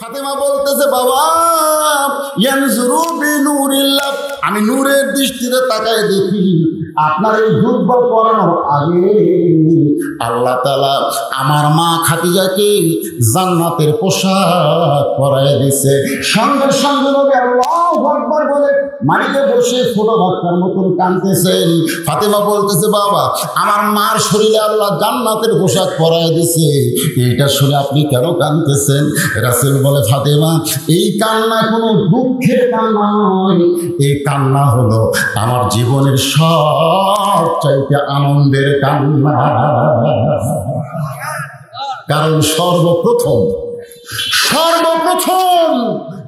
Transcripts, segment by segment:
ফাতেমা বলতেছে, বাবা ইয়ানজুরু বিনুরিল্লাহ, আমি নূরের দৃষ্টিতে তাকায় দেখি আপনার এই জুব্বা পরানোর আগে আল্লাহ তাআলা আমার মা খাদিজাকে জান্নাতের পোশাক পরায় দিয়েছে। সঙ্গে সঙ্গে নবী আল্লাহু আকবার বলে মাটিতে বসে ছোট বাচ্চার মতন কাঁদতেছেন। ফাতেমা বলতেছে, বাবা আমার মার শরীরে আল্লাহ জান্নাতের পোশাক পরায় দিয়েছে, এইটা শুনে আপনি কেন কাঁদতেছেন? রাসূল বলে, ফাতেমা এই কান্না কোনো দুঃখের কান্না নয়, এই কান্না হলো আমার জীবনের সবচাইতে আনন্দের কান্না। কারণ সর্বপ্রথম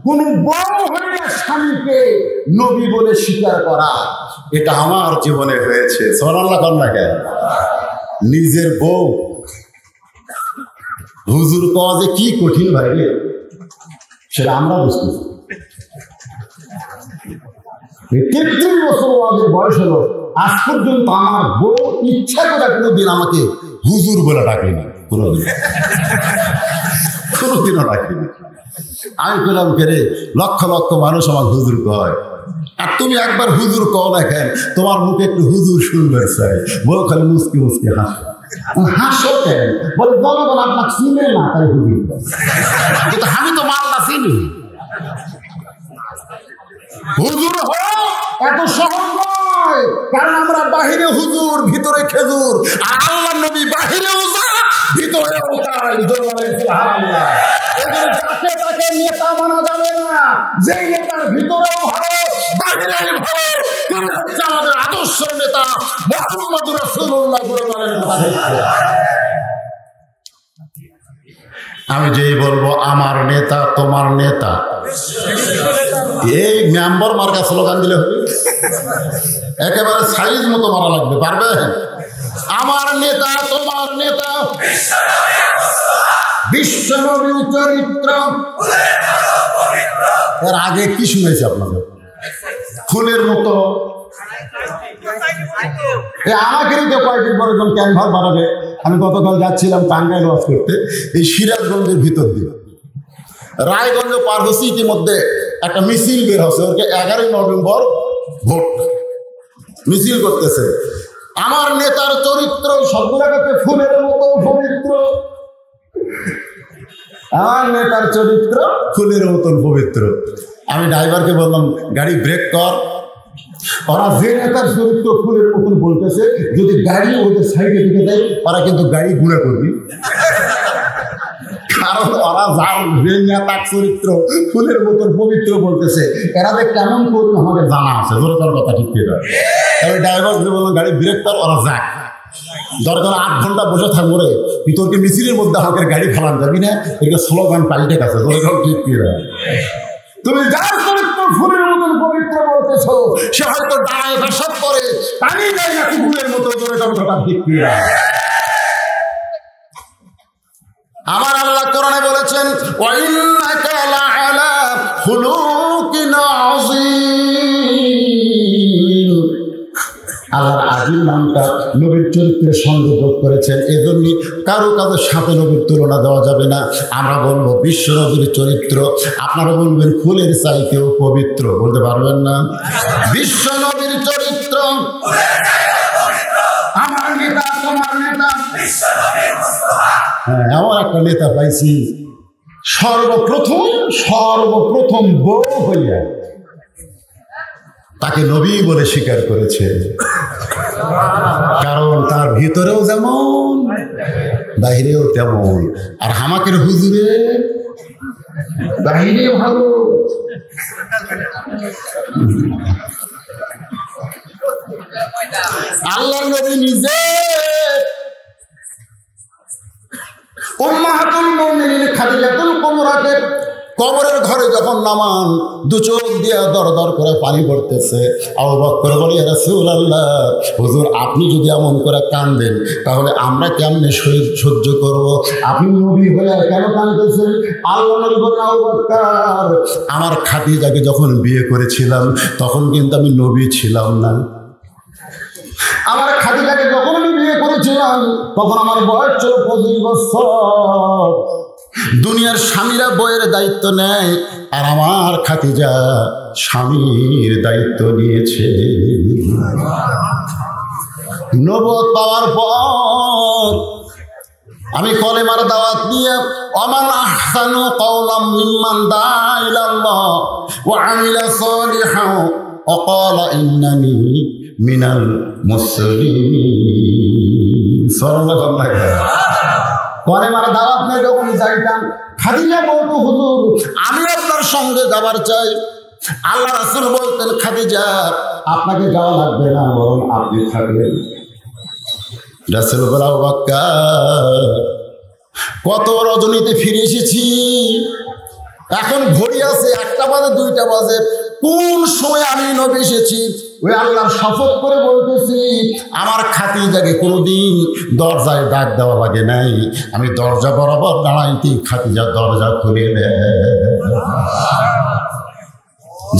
কোন বড় হয়ে স্বামীকে নবী বলে স্বীকার করা, এটা আমার জীবনে হয়েছে। সুবহানাল্লাহ কন্যা কেন? নিজের বউ হুজুর কওয়া যে কি কঠিন ভাই রে, সেটা আমরা বুঝতেছি। 33 বছর আমাদের বয়স হলো, আজ পর্যন্ত আমার বউ ইচ্ছা করে কোনোদিন আমাকে হুজুর বলে ডাকেনি, কোনোদিনও ডাকেনি। আমি বললাম, কেরে লক্ষ লক্ষ মানুষ আমার হুজুর কয়, আর তুমি একবার হুজুর কও না কেন? তোমার মুখে একটু হুজুর শুনবে চাই। বউ খালি মুসকি মুসকি হাসো। হাসো কেন? বলে জনগণ আপনার চিনে না, তাই হুজুর। কিন্তু আমি তো মালটা চিনি। হুজুর এত সহজ নয়, কারণ আমরা বাহিরে হুজুর, ভিতরে খেজুর। আর আল্লাহ নবী বাহিরে হুজুর, ভিতরে তাকে নেতা মানা যাবে না। যে নেতার ভিতরেও ভালো, বাহিরেও ভালো, তিনি হচ্ছে আমাদের আদর্শ নেতা মুহাম্মদ রাসূলুল্লাহ। আমি যেই বলবো আমার নেতা তোমার নেতা, এই মেম্বার মার্কা স্লোগান দিলে হবে? একেবারে সাইজ মতো মারা লাগবে, পারবে? আমার নেতা তোমার নেতা, বিশ্বনবীর চরিত্র। এর আগে কি শুনেছি আপনাদের? ফুলের মতো। আমাকে কয়েকদিন পরে যখন ক্যানভাস বাড়াবে, আমি গতকাল যাচ্ছিলাম টাঙ্গাইল ওয়াজ করতে, এই সিরাজগঞ্জের ভিতর দিয়ে রায়গঞ্জ পার হচ্ছে, ইতিমধ্যে একটা মিছিল বের হচ্ছে, ওকে 11ই নভেম্বর ভোট মিছিল করতেছে। আমার নেতার চরিত্র সবগুলোকে ফুলের মতো পবিত্র। আমার নেতার চরিত্র ফুলের মতন পবিত্র। আমি ড্রাইভারকে বললাম, গাড়ি ব্রেক কর। ওরা যে নেতার চরিত্র ফুলের মতন বলতেছে, যদি গাড়ি ওদের সাইডে ঢুকে দেয়, ওরা কিন্তু গাড়ি গুঁড়া করবি। কারণ ওরা যার যে নেতার চরিত্র ফুলের মতন পবিত্র বলতেছে, এরা যে কেমন করবে আমাদের জানা আছে। জোরদার কথা ঠিক পেয়ে যাবে। তবে ড্রাইভারকে বললাম, গাড়ি ব্রেক কর, ওরা যাক। দরকার 8 ঘন্টা বসে থাকবো রে, তোরকে মিছিলের মধ্যে আমাকে গাড়ি ফেলান যাবি না, এটা স্লোগান পাল্টে গেছে। জোরদার ঠিক পেয়ে যাবে। তুমি যার চরিত্র ফুলের মতন পবিত্র বলতেছ, সে হয়তো দাঁড়ায় ভাষণ করে, পানি যায় না ফুলের মতো। আমার আল্লাহ কোরআনে বলেছেন, ওয়া ইন্নাকা লাআলা খুলুকিন আযীম। আল্লাহর আজিম নামটা নবীর চরিত্রের সঙ্গে যোগ করেছেন, এজন্য কারো কারোর সাথে নবীর তুলনা দেওয়া যাবে না। আমরা বলবো বিশ্ব নবীর চরিত্র, আপনারা বলবেন ফুলের চাইতেও পবিত্র, বলতে পারবেন না? বিশ্ব নবীর চরিত্র, আমার নেতা তোমার নেতা। হ্যাঁ, আমার একটা নেতা পাইছি, সর্বপ্রথম বউ হইয়া তাকে নবী বলে স্বীকার করেছে। কারণ তার ভিতরেও যেমন বাহিরেও তেমন। আর হামাকের হুজুরে বাহিরে ভালো। আল্লাহ নবী নিজে উম্মাহাতুল মুমিনিন খাদিজাতুল কুবরাকে কবরের ঘরে যখন নামান, 2 চোখ দিয়ে দর দর করে পানি পড়তেছে। আবু বকর বলে, ইয়া রাসূলুল্লাহ, হুজুর আপনি যদি এমন করে কাঁদেন তাহলে আমরা কেমনে সহ্য করব? আপনি নবী হয়ে কেন কাঁদতেছেন? আল্লাহ নবী বলেন, আবু বকর, আমার খাদিজাকে যখন বিয়ে করেছিলাম তখন কিন্তু আমি নবী ছিলাম না। আমার খাদিজাকে যখন আমি বিয়ে করেছিলাম তখন আমার বয়স ছিল 25 বছর। দুনিয়ার স্বামীরা বইয়ের দায়িত্ব নেয়, আর আমার খাদিজা স্বামীর দায়িত্ব নিয়েছে। নবুয়ত পাওয়ার পর আমি কলেমার দাওয়াত দিয়ে ওমান আহসানু কাওলাম মিম্মান দাআ ইলাল্লাহ ওয়া আমিলা সালিহান ওয়া ক্বালা ইন্নানি মিনাল মুসলিমিন। সাল্লাল্লাহু আলাইহি কলেমার দাওয়াত নিয়ে যখন যাইতাম, খাদিজা বলতো, হুজুর আমি আপনার সঙ্গে যাবার চাই। আল্লাহ রাসূল বলতেন, খাদিজা আপনাকে যাওয়া লাগবে না, বরং আপনি থাকবেন। রাসূল বলা, বকর কত রজনীতে ফিরে এসেছি, এখন ঘড়ি আছে 1টা বাজে 2টা বাজে, কোন সময় আমি নবী এসেছি। ওই আল্লাহর শপথ করে বলতেছি, আমার খাদিজাকে কোনোদিন দরজায় ডাক দেওয়া লাগে নাই। আমি দরজা বরাবর দাঁড়াইতে খাদিজা দরজা খুলে দেয়।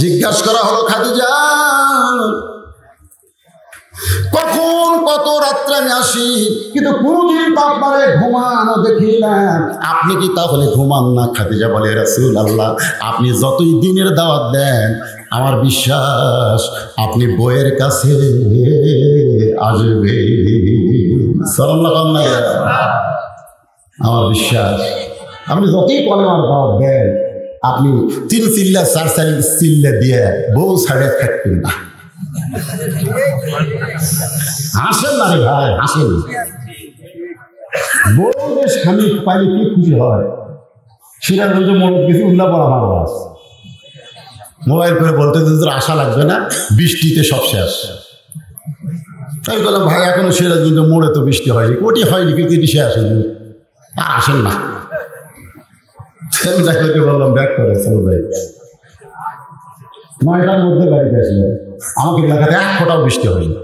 জিজ্ঞাসা করা হলো, খাদিজা কখন কত রাত্রে আমি আসি, কিন্তু কোনদিন তো আপনারে ঘুমানো দেখি না, আপনি কি তাহলে ঘুমান না? খাদিজা বলে, রাসূলুল্লাহ আপনি যতই দিনের দাওয়াত দেন, আমার বিশ্বাস আপনি বইয়ের কাছে আসবে। আমার বিশ্বাস আপনি যতই কলেমার দাওয়াত দেন, আপনি 3 চিল্লা 4 চিল্লা দিয়ে বউ ছাড়ে থাকবেন না। হাসেন না রে ভাই, হাসেন। বউ স্বামী পাইলে কি খুশি হয়। সিরাজগঞ্জে মনে কিছু উল্লাহ পড়া ভালো আছে, মোবাইল করে বলতে আশা লাগবে না, বৃষ্টিতে সব শেষ। তাই বললাম, ভাই এখনো সিরাজগঞ্জে মোড়ে তো বৃষ্টি হয়নি, কোটি হয়নি, কিন্তু এটি শেষ হয়নি, আর আসেন না। বললাম ব্যাক করে চলো ভাই। 9টার মধ্যে গাড়িতে আসলে আমাকে এলাকাতে 1 ফোঁটাও বৃষ্টি হয়নি।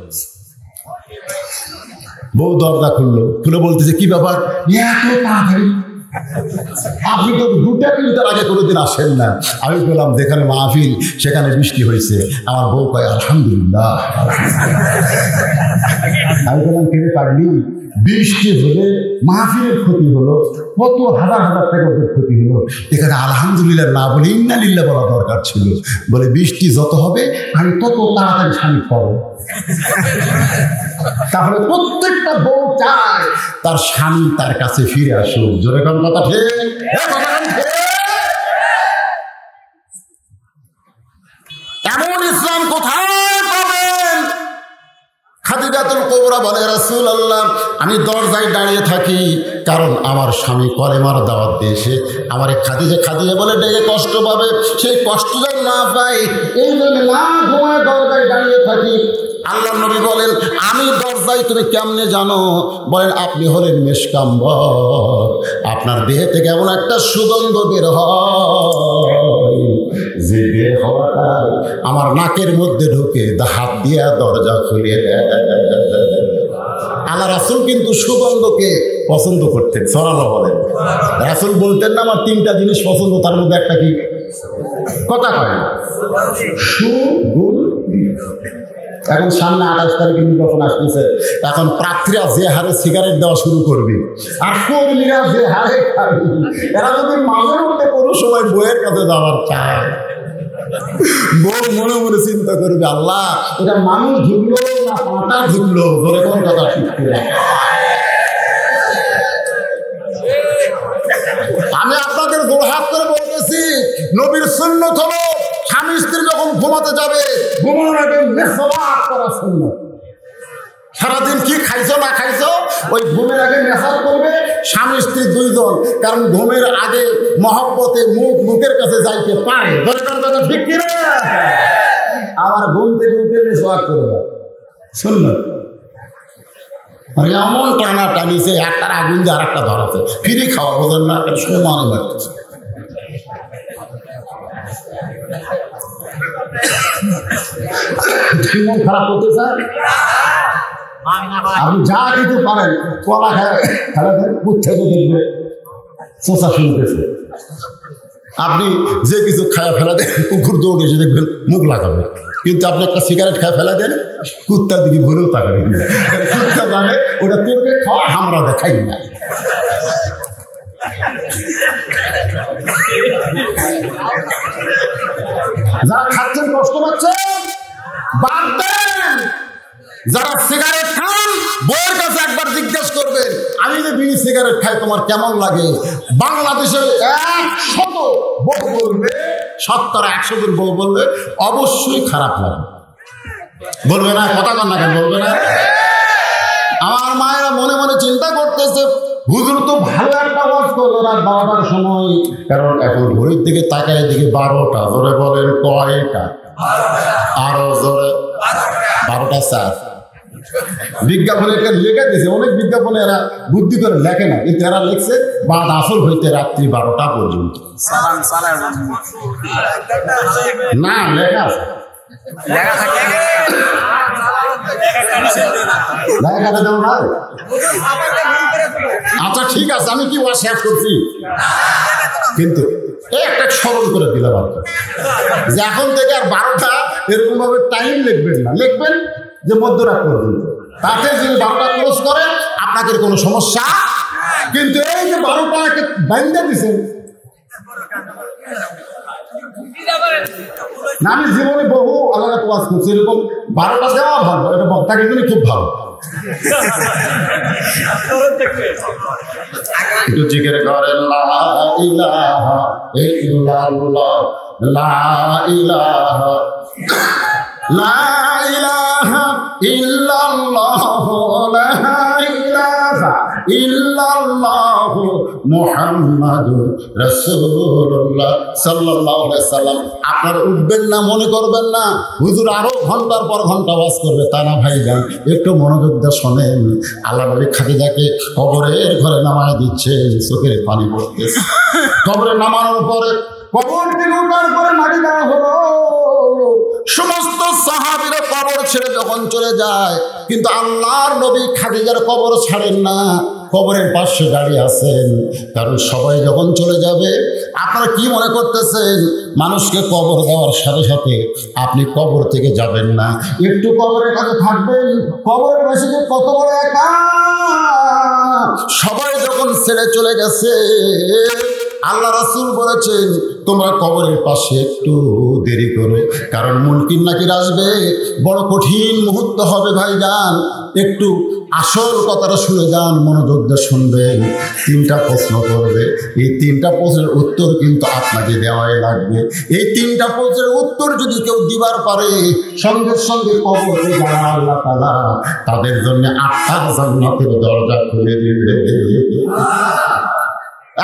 বউ দরজা খুলে বলতেছে, কি ব্যাপার এত তাড়াতাড়ি, আপনি তো 2টা-3টার আগে কোনোদিন আসেন না। আমি বললাম, যেখানে মাহফিল সেখানে বৃষ্টি হয়েছে। আমার বউ কয়, আলহামদুলিল্লাহ। আমি বললাম, কেড়ে পারলি, বৃষ্টি হলে মাহফিলের ক্ষতি হলো, কত হাজার হাজার টাকার ক্ষতি হলো, এখানে আলহামদুলিল্লাহ না বলে ইন্না লিল্লাহ বলা দরকার ছিল। বলে, বৃষ্টি যত হবে আমি তত তাড়াতাড়ি স্বামী পাবো। তাহলে প্রত্যেকটা বউ চায় তার স্বামী তার কাছে ফিরে আসুক। জোরে কোন কথা ঠিক? এমন ইসলাম কোথায় পাবেন? খাদিজাতুল কুবরা বলে, রাসূলুল্লাহ আমি দরজায় দাঁড়িয়ে থাকি, কারণ আমার স্বামী কলেমার দাওয়াত দিয়েছে। আমার খাদিজা বলে ডেকে কষ্ট পাবে, সেই কষ্ট যেন না পাই, এই জন্য না ঘুমায় দরজায় দাঁড়িয়ে থাকি। আল্লাহ নবী বলেন, আমি দরজায়, তুমি কেমনে জানো? বলেন, আপনি হলেন মেশকাম্বর, আপনার দেহ থেকে এমন একটা সুগন্ধ বের হয়, যে বের হওয়াটা আমার নাকের মধ্যে ঢুকে হাত দিয়া দরজা খুলে দেয়। আল্লাহ রাসূল কিন্তু সুগন্ধকে পছন্দ করতেন। সাল্লাল্লাহু বলেন, রাসূল বলতেন না, আমার 3টা জিনিস পছন্দ, তার মধ্যে একটা কি? কথা কয় সুগন্ধ। এখন সামনে 28 তারিখে নির্বাচন আসতেছে, এখন প্রার্থীরা যে হারে সিগারেট দেওয়া শুরু করবে, আর কর্মীরা যে হারে খাবে, এরা যদি মাঝে মধ্যে কোনো সময় বইয়ের কাছে যাওয়ার চায়, বউ মনে মনে চিন্তা করবে, আল্লাহ এটা মানুষ ঢুকলো না পাটা ঢুকলো, ধরে কোন কথা ঠিক করে। আমি আপনাদের জোরহাত করে বলতেছি, নবীর সুন্নাত হলো স্বামী স্ত্রী যখন ঘুমাতে যাবে, ঘুমানোর আগে মেসওয়াক করা সুন্নাত। সারাদিন কি খাইছো না খাইছো, ওই ঘুমের আগে মেসওয়াক করবে স্বামী স্ত্রী 2 জন, কারণ ঘুমের আগে মহব্বতে মুখের কাছে যাইতে পারে। ঠিক কিনা? আবার ঘুম থেকে উঠে মেসওয়াক করবে, সুন্নাত। এমন টানা টানিছে, একটার আগুন দিয়ে আর একটা ধরাছে, ফিরে খাওয়া বোঝেন না, সমান লাগতেছে। খারাপ করতে স্যার, আপনি যা কিছু পারেন, কলা খেলা দেন, পুচ্ছে দেখবে চোষা শুনতেছে। আপনি যে কিছু খায়া ফেলা দেন, কুকুর দৌড়ে এসে দেখবেন মুখ লাগাবে, কিন্তু আপনি একটা সিগারেট খায় ফেলা দেন, কুত্তার দিকে ঘুরেও তাকাবে। কুত্তা জানে ওটা তোকে খাওয়া, আমরা দেখাই না। যারা খাচ্ছেন কষ্ট পাচ্ছেন বাদ দেন। যারা সিগারেট খান বউয়ের কাছে একবার জিজ্ঞেস করবেন, আমি যে বিড়ি সিগারেট খাই তোমার কেমন লাগে? বাংলাদেশের 100 বউ বলবে, 70-100 জন বউ বলবে অবশ্যই খারাপ লাগে। বলবে না? কথা কন না কেন বলবে না? আমার মায়েরা মনে মনে চিন্তা করতেছে, হুজুর তো ভালো একটা ওয়াজ করলো রাত 12টার সময়, কারণ এখন ঘড়ির দিকে তাকায় দিকে 12টা। জোরে বলেন কয়টা? আরো জোরে। 12টা 4। বিজ্ঞাপনে লেখা দিয়েছে, অনেক বিজ্ঞাপনে এরা বুদ্ধি করে লেখে না, কিন্তু এরা লিখছে বাদ আসর হইতে রাত্রি 12টা পর্যন্ত। না লেখা আছে, আচ্ছা ঠিক আছে, আমি কি ওয়াজ শেষ করছি, কিন্তু একটা স্মরণ করে দিলাম আর যে এখন থেকে আর 12টা এরকম ভাবে টাইম লিখবেন না, লিখবেন যে মধ্যরাত পর্যন্ত। তাতে যদি 12টা ক্লোজ করেন আপনাদের কোনো সমস্যা, কিন্তু এই যে 12টাকে বাইন্দা দিচ্ছেন, আমি জীবনে বহু আলাদা ওয়াজ করছি, এরকম 12টা দেওয়া ভালো, এটা বক্তাকে জন্য খুব ভালো। একটু জিকির করেন লা ইলাহা ইল্লাল্লাহ, লা ইলাহা, লা ইলাহা ইল্লাল্লাহ, লা ইলাহা ইল্লাল্লাহ মুহাম্মাদুর রাসূলুল্লাহ সাল্লাল্লাহু আলাইহি সাল্লাম। আপনারা উঠবেন না, মনে করবেন না হুজুর আরো ঘন্টার পর ঘন্টা ওয়াজ করবে, তা না ভাইজান, একটু মনোযোগ দিয়ে শোনেন। আল্লাহ নবী খাদিজাকে কবরের ঘরে নামায় দিচ্ছে, চোখের পানি পড়তেছে। কবরে নামানোর পরে কবর থেকে উঠার পরে মাটি দেওয়া হলো, সমস্ত সাহাবীরা কবর ছেড়ে যখন চলে যায়, কিন্তু আল্লাহর নবী খাদিজার কবর ছাড়েন না, কবরের পাশে দাঁড়িয়ে আছেন। কারণ সবাই যখন চলে যাবে, আপনারা কি মনে করতেছেন মানুষকে কবর দেওয়ার সাথে সাথে আপনি কবর থেকে যাবেন না, একটু কবরের কাছে থাকবেন? কবরের পাশে যে কত বড় একা, সবাই যখন ছেড়ে চলে গেছে, আল্লাহ রাসূল বলেছেন তোমরা কবরের পাশে একটু দেরি করো, কারণ মুনকির নাকির আসবে, বড় কঠিন মুহূর্ত হবে ভাইজান। একটু আসল কথাটা শুনে যান, মনোযোগ দিয়ে শুনবেন। 3টা প্রশ্ন করবে, এই 3টা প্রশ্নের উত্তর কিন্তু আপনাকে দেওয়াই লাগবে। এই 3টা প্রশ্নের উত্তর যদি কেউ দিবার পারে, সঙ্গে সঙ্গে কবরে যারা আল্লাহ তাআলা তাদের জন্য 8টা জান্নাতের দরজা খুলে দিবে।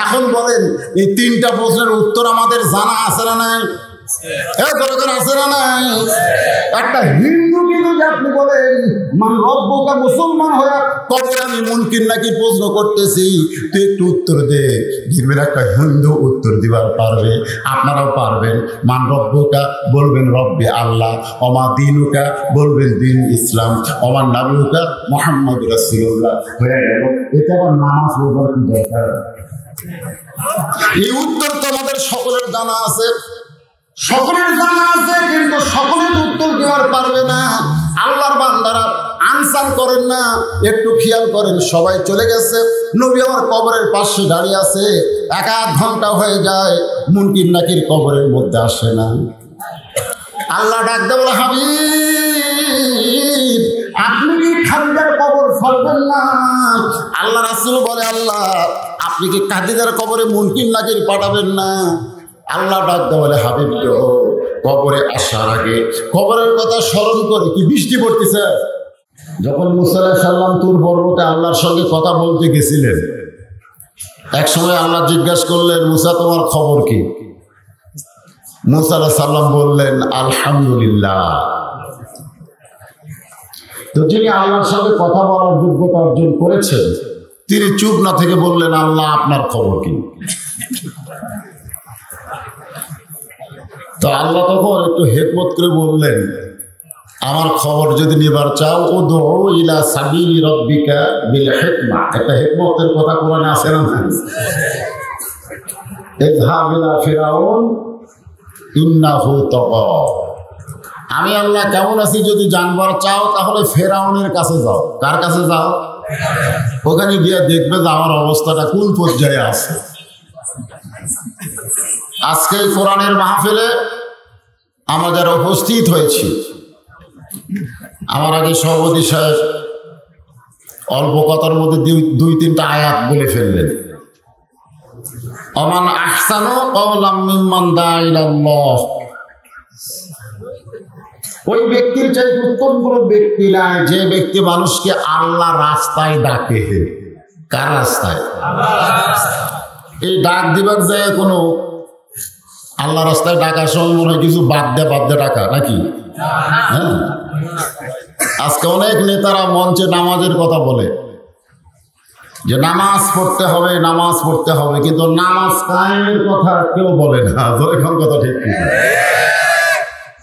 এখন বলেন, এই 3টা প্রশ্নের উত্তর আমাদের জানা আছে না নাই? আছে না নাই? একটা হিন্দু কিন্তু আপনি বলেন মান রব্বুকা, মুসলমান হয়ে কবরে আমি মুনকির নাকির প্রশ্ন করতেছি, তুই একটু উত্তর দে। দেখবেন একটা হিন্দু উত্তর দিবার পারবে, আপনারাও পারবেন। মান রব্বুকা বলবেন রব্বে আল্লাহ, অমা দিনুকা বলবেন দিন ইসলাম, অমার নাবিউকা মুহাম্মদ রাসূলুল্লাহ, হয়ে গেল। এটা আবার নামাজ পড়বার কি দরকার? এই উত্তর তো আমাদের সকলের জানা আছে, সকলের জানা আছে, কিন্তু সকলের উত্তর দেওয়ার পারবে না। আল্লাহর বান্দারা আনসার করেন না, একটু খেয়াল করেন। সবাই চলে গেছে, নবী আমার কবরের পাশে দাঁড়িয়ে আছে, 1-1 ঘন্টা হয়ে যায়, মুনকির নাকির কবরের মধ্যে আসে না। আল্লাহ ডাক দেয়, বলে হাবিব আপনি কি খাদিজার কবর ছাড়বেন না? আল্লাহ রাসূল বলে, আল্লাহ আপনি কি খাদিজার কবরে মুনকির নাকির পাঠাবেন না? আল্লাহ ডাক দেয়, বলে হাবিব গো, কবরে আসার আগে কবরের কথা স্মরণ করে কি বৃষ্টি পড়তেছে? যখন মুসা আলাইহিস সালাম তুর পর্বতে আল্লাহর সঙ্গে কথা বলতে গেছিলেন, এক সময় আল্লাহ জিজ্ঞাসা করলেন, মুসা তোমার খবর কি? মুসা আলাইহিস সালাম বললেন আলহামদুলিল্লাহ। তো যিনি আল্লাহর সঙ্গে কথা বলার যোগ্যতা অর্জন করেছেন, তিনি চুপ না থেকে বললেন, আল্লাহ আপনার খবর কি? তো আল্লাহ তখন একটু হিকমত করে বললেন, আমার খবর যদি নিবার চাও, উদউ ইলা সাবিলি রাব্বিকা বিল হিকমা। একটা হিকমতের কথা কোরআনে আছে না? ইযহাব ইলা ফিরাউন ইন্নাহু তাগা। আমি আল্লাহ কেমন আছি যদি জানবার চাও, তাহলে ফেরাউনের কাছে যাও। কার কাছে যাও? ওখানে গিয়ে দেখবে যে আমার অবস্থাটা কোন পর্যায়ে আছে। আজকে কোরআনের মাহফিলে আমরা যারা উপস্থিত হয়েছি, আমার আগে সভাপতি সাহেব অল্প কথার মধ্যে দুই তিনটা আয়াত বলে ফেললেন। ওমান আহসানু কাওলাম মিম্মান দা ইলাল্লাহ, ওই ব্যক্তির চাই উত্তম কোনো ব্যক্তি নাই যে ব্যক্তি মানুষকে আল্লাহ রাস্তায় ডাকে। কার রাস্তায়? এই ডাক দিবার যায় কোনো আল্লাহ রাস্তায় ডাকার সময় মনে হয় কিছু বাদ দে ডাকা নাকি? হ্যাঁ, আজকে অনেক নেতারা মঞ্চে নামাজের কথা বলে যে নামাজ পড়তে হবে, নামাজ পড়তে হবে, কিন্তু নামাজ কায়েমের কথা কেউ বলে না। এখন কথা ঠিক কি?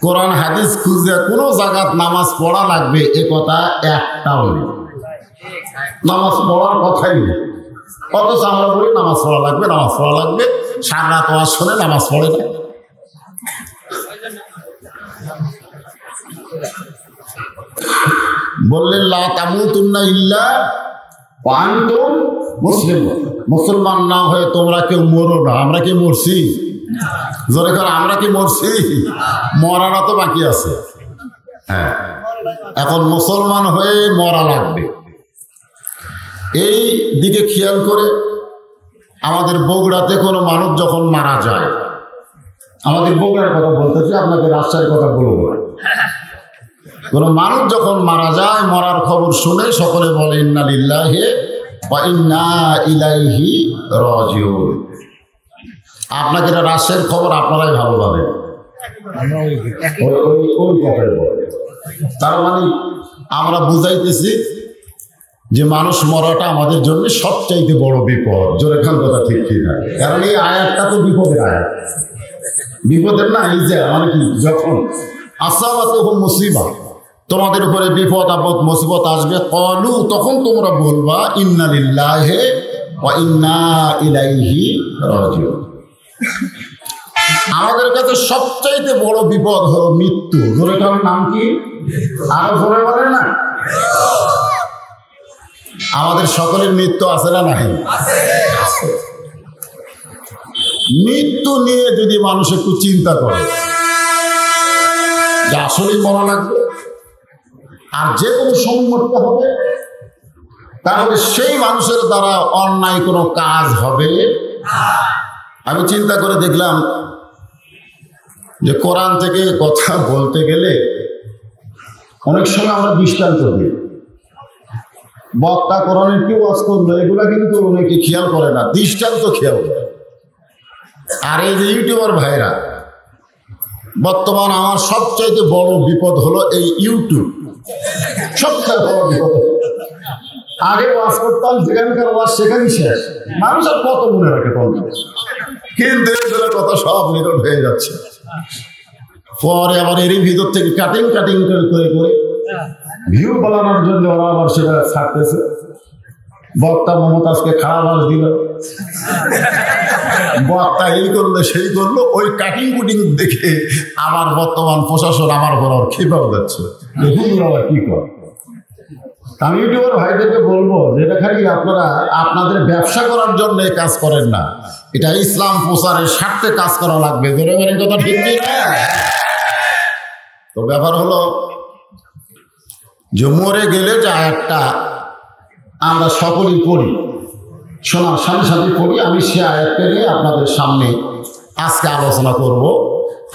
কোরআন হাদিস খুঁজে কোনো জায়গাত নামাজ পড়া লাগবে এ কথা একটাও নেই। নামাজ পড়ার কথাই নেই, অথচ আমরা বলি নামাজ পড়া লাগবে, নামাজ পড়া লাগবে। সারা তো আসলে নামাজ পড়ে না। বললেন লা তামুতুন্না ইল্লা ওয়া আনতুম মুসলিমুন, মুসলমান না হয়ে তোমরা কেউ মরো না। আমরা কি মরছি? জোরে করে আমরা কি মরছি? মরাটা তো বাকি আছে। হ্যাঁ, এখন মুসলমান হয়ে মরা লাগবে। এই দিকে খেয়াল করে আমাদের বগুড়াতে কোনো মানুষ যখন মারা যায়, আমাদের বগুড়ার কথা বলতেছি, আপনাকে রাজশাহীর কথা বলবো না। কোনো মানুষ যখন মারা যায়, মরার খবর শুনে সকলে বলে ইন্না লিল্লাহি ওয়া ইন্না ইলাইহি রাজিউন। আপনাকে রাজশাহীর খবর আপনারাই ভালো পাবেন। তার মানে আমরা বুঝাইতেছি যে মানুষ মরাটা আমাদের জন্য সবচাইতে বড় বিপদ। জোরে খান কথা ঠিক ঠিক না? কারণ এই আয়াতটা তো বিপদের আয়াত। বিপদের না, এই যে মানে কি, যখন আসাবাতুহুম মুসিবা, তোমাদের উপরে বিপদ আপদ মুসিবত আসবে, ক্বালু, তখন তোমরা বলবা ইন্না লিল্লাহি ওয়া ইন্না ইলাইহি রাজিউন। আমাদের কাছে সবচাইতে বড় বিপদ হলো মৃত্যু। জোরে কার নাম কি? আরো জোরে বলেন না। আমাদের সকলের মৃত্যু আছে না নাই? মৃত্যু নিয়ে যদি মানুষ একটু চিন্তা করে যে আসলেই মরা লাগবে আর যে কোনো সম্মত হবে, তাহলে সেই মানুষের দ্বারা অন্যায় কোনো কাজ হবে। আমি চিন্তা করে দেখলাম যে কোরআন থেকে কথা বলতে গেলে অনেক সময় আমরা দৃষ্টান্ত দিই। বক্তা কোরআনের কি ওয়াজ করলো এগুলা কিন্তু অনেকে খেয়াল করে না, দৃষ্টান্ত খেয়াল করে। আর এই যে ইউটিউবার ভাইরা, বর্তমান আমার সবচাইতে বড় বিপদ হলো এই ইউটিউব। সবচেয়ে বড় বিপদ, আগে ওয়াজ করতাম, যেখানকার ওয়াজ সেখানেই শেষ। মানুষ আর কত মনে রাখে তখন, কিন্তু এগুলোর কথা সব নিকট হয়ে যাচ্ছে। পরে আবার এরই ভিতর থেকে কাটিং করে করে ভিউ বানানোর জন্য ওরা আবার সেটা ছাড়তেছে। বক্তা মমতাজকে খারাপ দিল, বক্তা এই করলো সেই করলো, ওই কাটিং কুটিং দেখে আমার বর্তমান প্রশাসন আমার উপর আর খেপাও যাচ্ছে। কি করে? আমি ইউটিউবার ভাইদেরকে বলবো যে এটা খালি আপনারা আপনাদের ব্যবসা করার জন্য কাজ করেন না, এটা ইসলাম প্রচারের স্বার্থে কাজ করা লাগবে। ধরে বেরেন কথা ঠিক নেই। তো ব্যাপার হলো যে মরে গেলে যে আয়াতটা আমরা সকলেই পড়ি, শোনার সাথে সাথে পড়ি, আমি সে আয়াতকে নিয়ে আপনাদের সামনে আজকে আলোচনা করব।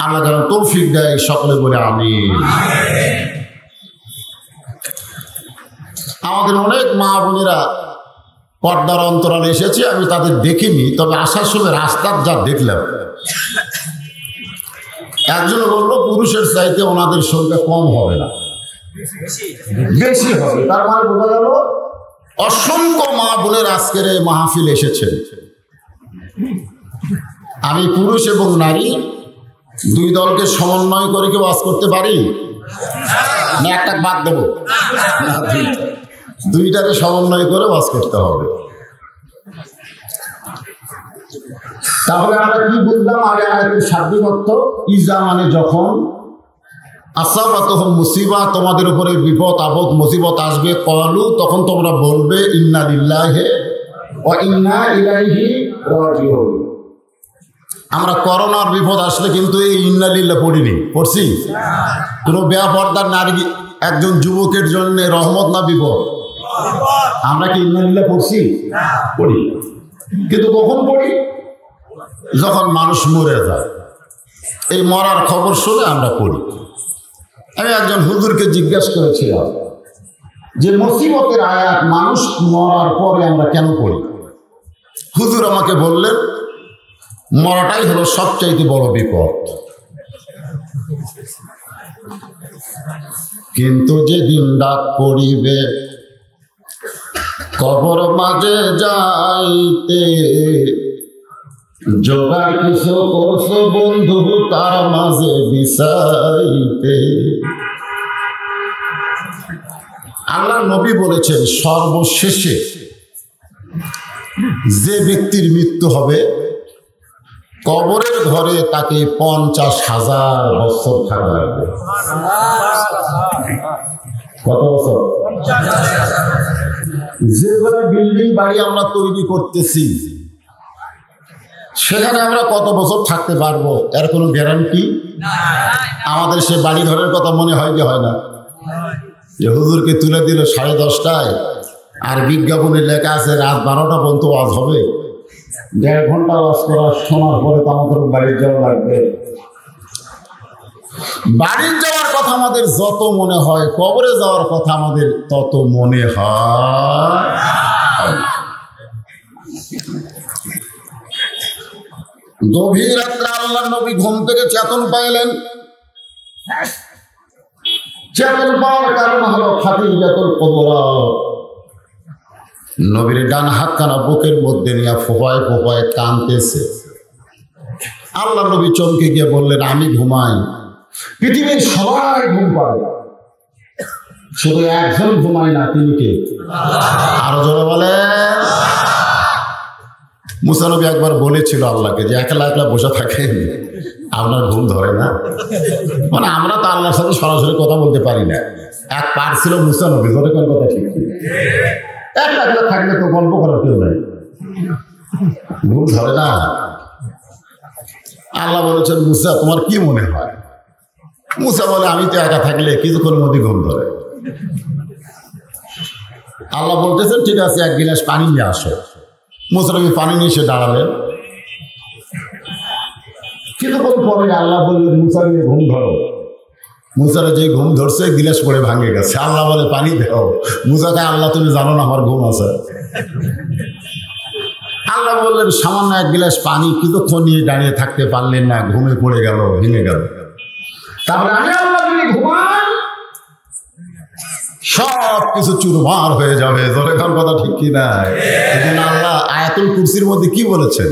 আল্লাহ যেন তৌফিক দেয়, সকলে বলে আমিন। আমাদের অনেক মা বোনেরা পর্দার অন্তরালে এসেছে, আমি তাদের দেখিনি, তবে আসার সময় রাস্তার যা দেখলাম, একজন বললো পুরুষের চাইতে ওনাদের সংখ্যা কম হবে না, বেশি হবে। তার মানে বোঝা গেল অসংখ্য মা বোনের আজকের এই মাহফিল এসেছেন। আমি পুরুষ এবং নারী দুই দলকে সমন্বয় করে কি ওয়াজ করতে পারি না? একটা বাদ দেব, দুইটাকে সমন্বয় করে ওয়াজ করতে হবে। তাহলে আমরা কি বুঝলাম? আগে আয়াতের শাব্দিক অর্থ, ইজা মানে যখন, আসাবাতুহুম মুসিবা, তোমাদের উপরে বিপদ আপদ মুসিবত আসবে, ক্বালু, তখন তোমরা বলবে ইন্না লিল্লাহি ওয়া ইন্না ইলাইহি রাজিউন, আমরা করোনার বিপদ আসলে কিন্তু এই ইন্নালিল্লাহ পড়িনি, পড়ছি? কোনো বেপরদার নারী একজন যুবকের জন্য রহমত না বিপদ? আমরা কি ইন্নালিল্লাহ পড়ছি? পড়ি। কিন্তু কখন পড়ি? যখন মানুষ মরে যায়, এই মরার খবর শুনে আমরা পড়ি। আমি একজন হুজুরকে জিজ্ঞাসা করেছিলাম যে মুসিবতের আয়াত মানুষ মরার পরে আমরা কেন পড়ি? হুজুর আমাকে বললেন, মরাটাই হলো সবচাইতে বড় বিপদ। কিন্তু যেদিন ডাক পড়িবে কবর মাঝে যাইতে, জোগাড় কিছু করছো বন্ধু তার মাঝে বিছাইতে। আল্লাহ নবী বলেছেন, সর্বশেষে যে ব্যক্তির মৃত্যু হবে কবরের ঘরে তাকে 50,000 বছর থাকা লাগবে। কত বছর? যে বিল্ডিং বাড়ি আমরা তৈরি করতেছি সেখানে আমরা কত বছর থাকতে পারবো এর কোনো গ্যারান্টি? আমাদের সে বাড়ি ঘরের কথা মনে হয় যে হয় না? যে হুজুরকে তুলে দিল 10:30টায়, আর বিজ্ঞাপনে লেখা আছে রাত 12টা পর্যন্ত ওয়াজ হবে। 1.5 ঘন্টা ওয়াজ করা শোনার পরে তো আমাদের বাড়ির যাওয়া লাগবে। বাড়ির যাওয়ার কথা আমাদের যত মনে হয়, কবরে যাওয়ার কথা আমাদের তত মনে হয়। গভীর রাত্রে আল্লাহর নবী ঘুম থেকে চেতন পাইলেন। চেতন পাওয়ার কারণ হলো খাদিজাতুল কুবরা নবীর ডান হাতখানা বুকের মধ্যে নিয়ে ফোপায় ফোপায় কাঁদতেছে। আল্লাহ নবী চমকে গিয়ে বললেন, আমি ঘুমাই, পৃথিবীর সবাই ঘুম পায়, শুধু একজন ঘুমায় না, তিনি কে? আরো জোরে বলে। মুসা নবী একবার বলেছিল আল্লাহকে যে একলা একলা বসে থাকেন, আপনার ঘুম ধরে না? মানে আমরা তো আল্লাহর সাথে সরাসরি কথা বলতে পারি না। এক পার ছিল মুসা নবী, ধরে কোন কথা ঠিক, একলা একলা থাকলে তো গল্প করার কেউ নাই, ঘুম ধরে না। আল্লাহ বলেছেন, মুসা তোমার কি মনে হয়? মুসা বলে, আমি তো একা থাকলে কিছুক্ষণের মধ্যে ঘুম ধরে। আল্লাহ বলতেছেন, ঠিক আছে, 1 গিলাস পানি নিয়ে আসো। মুসা নবী পানি নিয়ে এসে দাঁড়ালেন। কিছুক্ষণ পরে আল্লাহ বললেন, মুসা নিয়ে ঘুম ধরো। মুসার যে ঘুম ধরছে গিলাস পড়ে ভাঙে গেছে। আল্লাহ বলে, পানি দাও। মুসাকে, আল্লাহ তুমি জানো না আমার ঘুম আছে। আল্লাহ বললেন, সামান্য 1 গিলাস পানি, কিছুক্ষণ নিয়ে দাঁড়িয়ে থাকতে পারলেন না, ঘুমে পড়ে গেল, ভেঙে গেল। তারপরে আমি আল্লাহ যদি ঘুমান সব কিছু চুরমার হয়ে যাবে। ধরে কোন কথা ঠিক কি না? এজন্য আল্লাহ আয়াতুল কুরসির মধ্যে কি বলেছেন?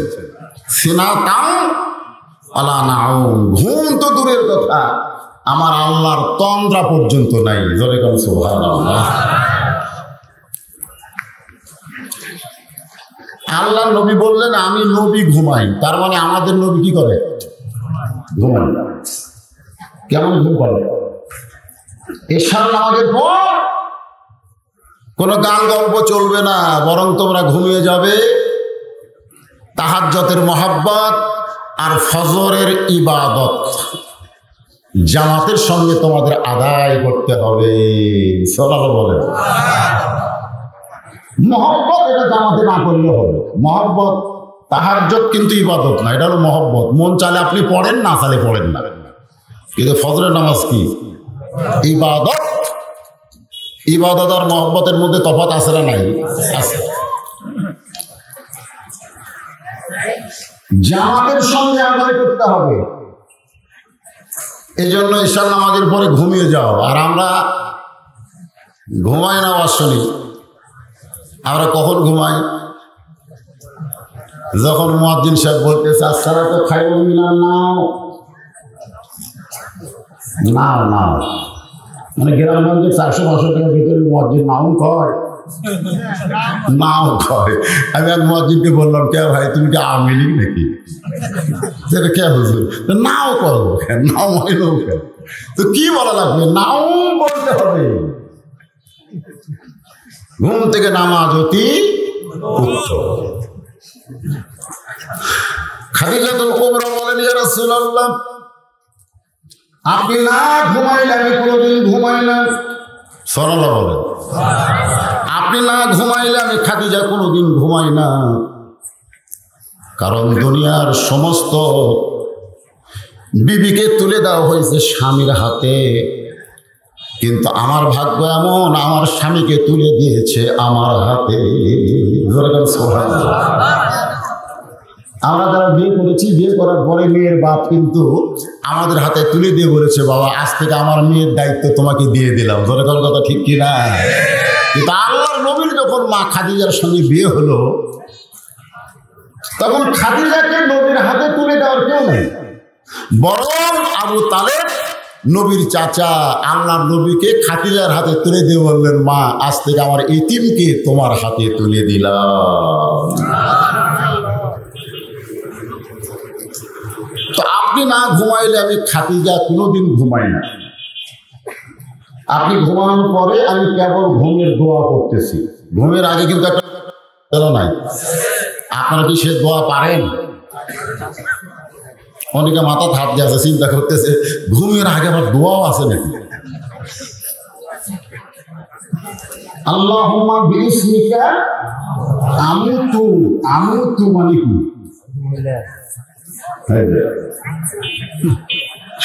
সিনাতাও আলা নাউম, ঘুম তো দূরের কথা, আমার আল্লাহর তন্দ্রা পর্যন্ত নাই। ধরে কোন সুবহানাল্লাহ। আল্লাহ নবী বললেন, আমি নবী ঘুমাই, তার মানে আমাদের নবী কি করে? ঘুমাই। কেমন ঘুম করে? এশার নামাজের পর কোনো গান গল্প চলবে না, বরং তোমরা ঘুমিয়ে যাবে। তাহাজ্জুদের মহাব্বত আর ফজরের ইবাদত জামাতের সঙ্গে তোমাদের আদায় করতে হবে। সাল্লাল্লাহু বলেন, মহব্বত এটা জামাতে না করলে হবে। মহব্বত, তাহাজ্জুদ কিন্তু ইবাদত না, এটা হলো মহব্বত। মন চালে আপনি পড়েন, না চালে পড়েন না। কিন্তু ফজরের নামাজ কি? ইবাদত। ইবাদত আর মহব্বতের মধ্যে তফাৎ আছে না নাই? আছে। জামাতের সঙ্গে আদায় করতে হবে। এই জন্য ঈশার নামাজের পরে ঘুমিয়ে যাও। আর আমরা ঘুমাই না আসলে। আমরা কখন ঘুমাই? যখন মুয়াজ্জিন সাহেব বলতেছে, আসসালাতু খায়রুম মিনান নাওম, নাও নাও। মানে গ্রামগঞ্জে 400-500 টাকার ভিতরে মুয়াজ্জিন নাও কয়, নাও কয়। আমি এক মুয়াজ্জিনকে বললাম, কে ভাই তুমি কি আওয়ামী লীগ নাকি? সেটা কে হুজুর? নাও করবো, নাও মাইল। তো কি বলা লাগবে? নাও বলতে হবে। ঘুম থেকে নামাজ অতি উত্তম। খাদিজাতুল কুবরা বলেন, ইয়া রাসূলুল্লাহ, আপনি না ঘুমাইলে আমি কোনোদিন ঘুমাই না। সাল্লাল্লাহু আলাইহি ওয়াসাল্লাম, আপনি না ঘুমাইলে আমি খাদিজা কোনোদিন ঘুমাই না। কারণ দুনিয়ার সমস্ত বিবিকে তুলে দেওয়া হয়েছে স্বামীর হাতে, কিন্তু আমার ভাগ্য এমন, আমার স্বামীকে তুলে দিয়েছে আমার হাতে। আমরা যারা বিয়ে করেছি, বিয়ে করার পরে মেয়ের বাপ কিন্তু আমাদের হাতে তুলে দিয়ে বলেছে, বাবা আজ থেকে আমার মেয়ের দায়িত্ব তোমাকে দিয়ে দিলাম। ধরে কোন কথা ঠিক কিনা? কিন্তু আল্লাহর নবীর যখন মা খাদিজার সঙ্গে বিয়ে হলো, তখন খাদিজাকে নবীর হাতে তুলে দেওয়ার কেউ নেই, বরং আবু তালেব নবীর চাচা আল্লাহর নবীকে খাদিজার হাতে তুলে দিয়ে বললেন, মা আজ থেকে আমার ইতিমকে তোমার হাতে তুলে দিলাম। তো আপনি না ঘুমাইলে আমি খাদিজা কোনোদিন ঘুমাই না। আপনি ঘুমানোর পরে আমি কেবল ঘুমের দোয়া করতেছি। ঘুমের আগে কিন্তু একটা নাই। আপনারা কি সে দোয়া পারেন? অনেকে মাথা হাত দিয়ে আছে, চিন্তা করতেছে ঘুমের আগে আবার দোয়াও আছে নাকি? আল্লাহুম্মা বিইসমিকা আমুতু। আমুতু মানে কি?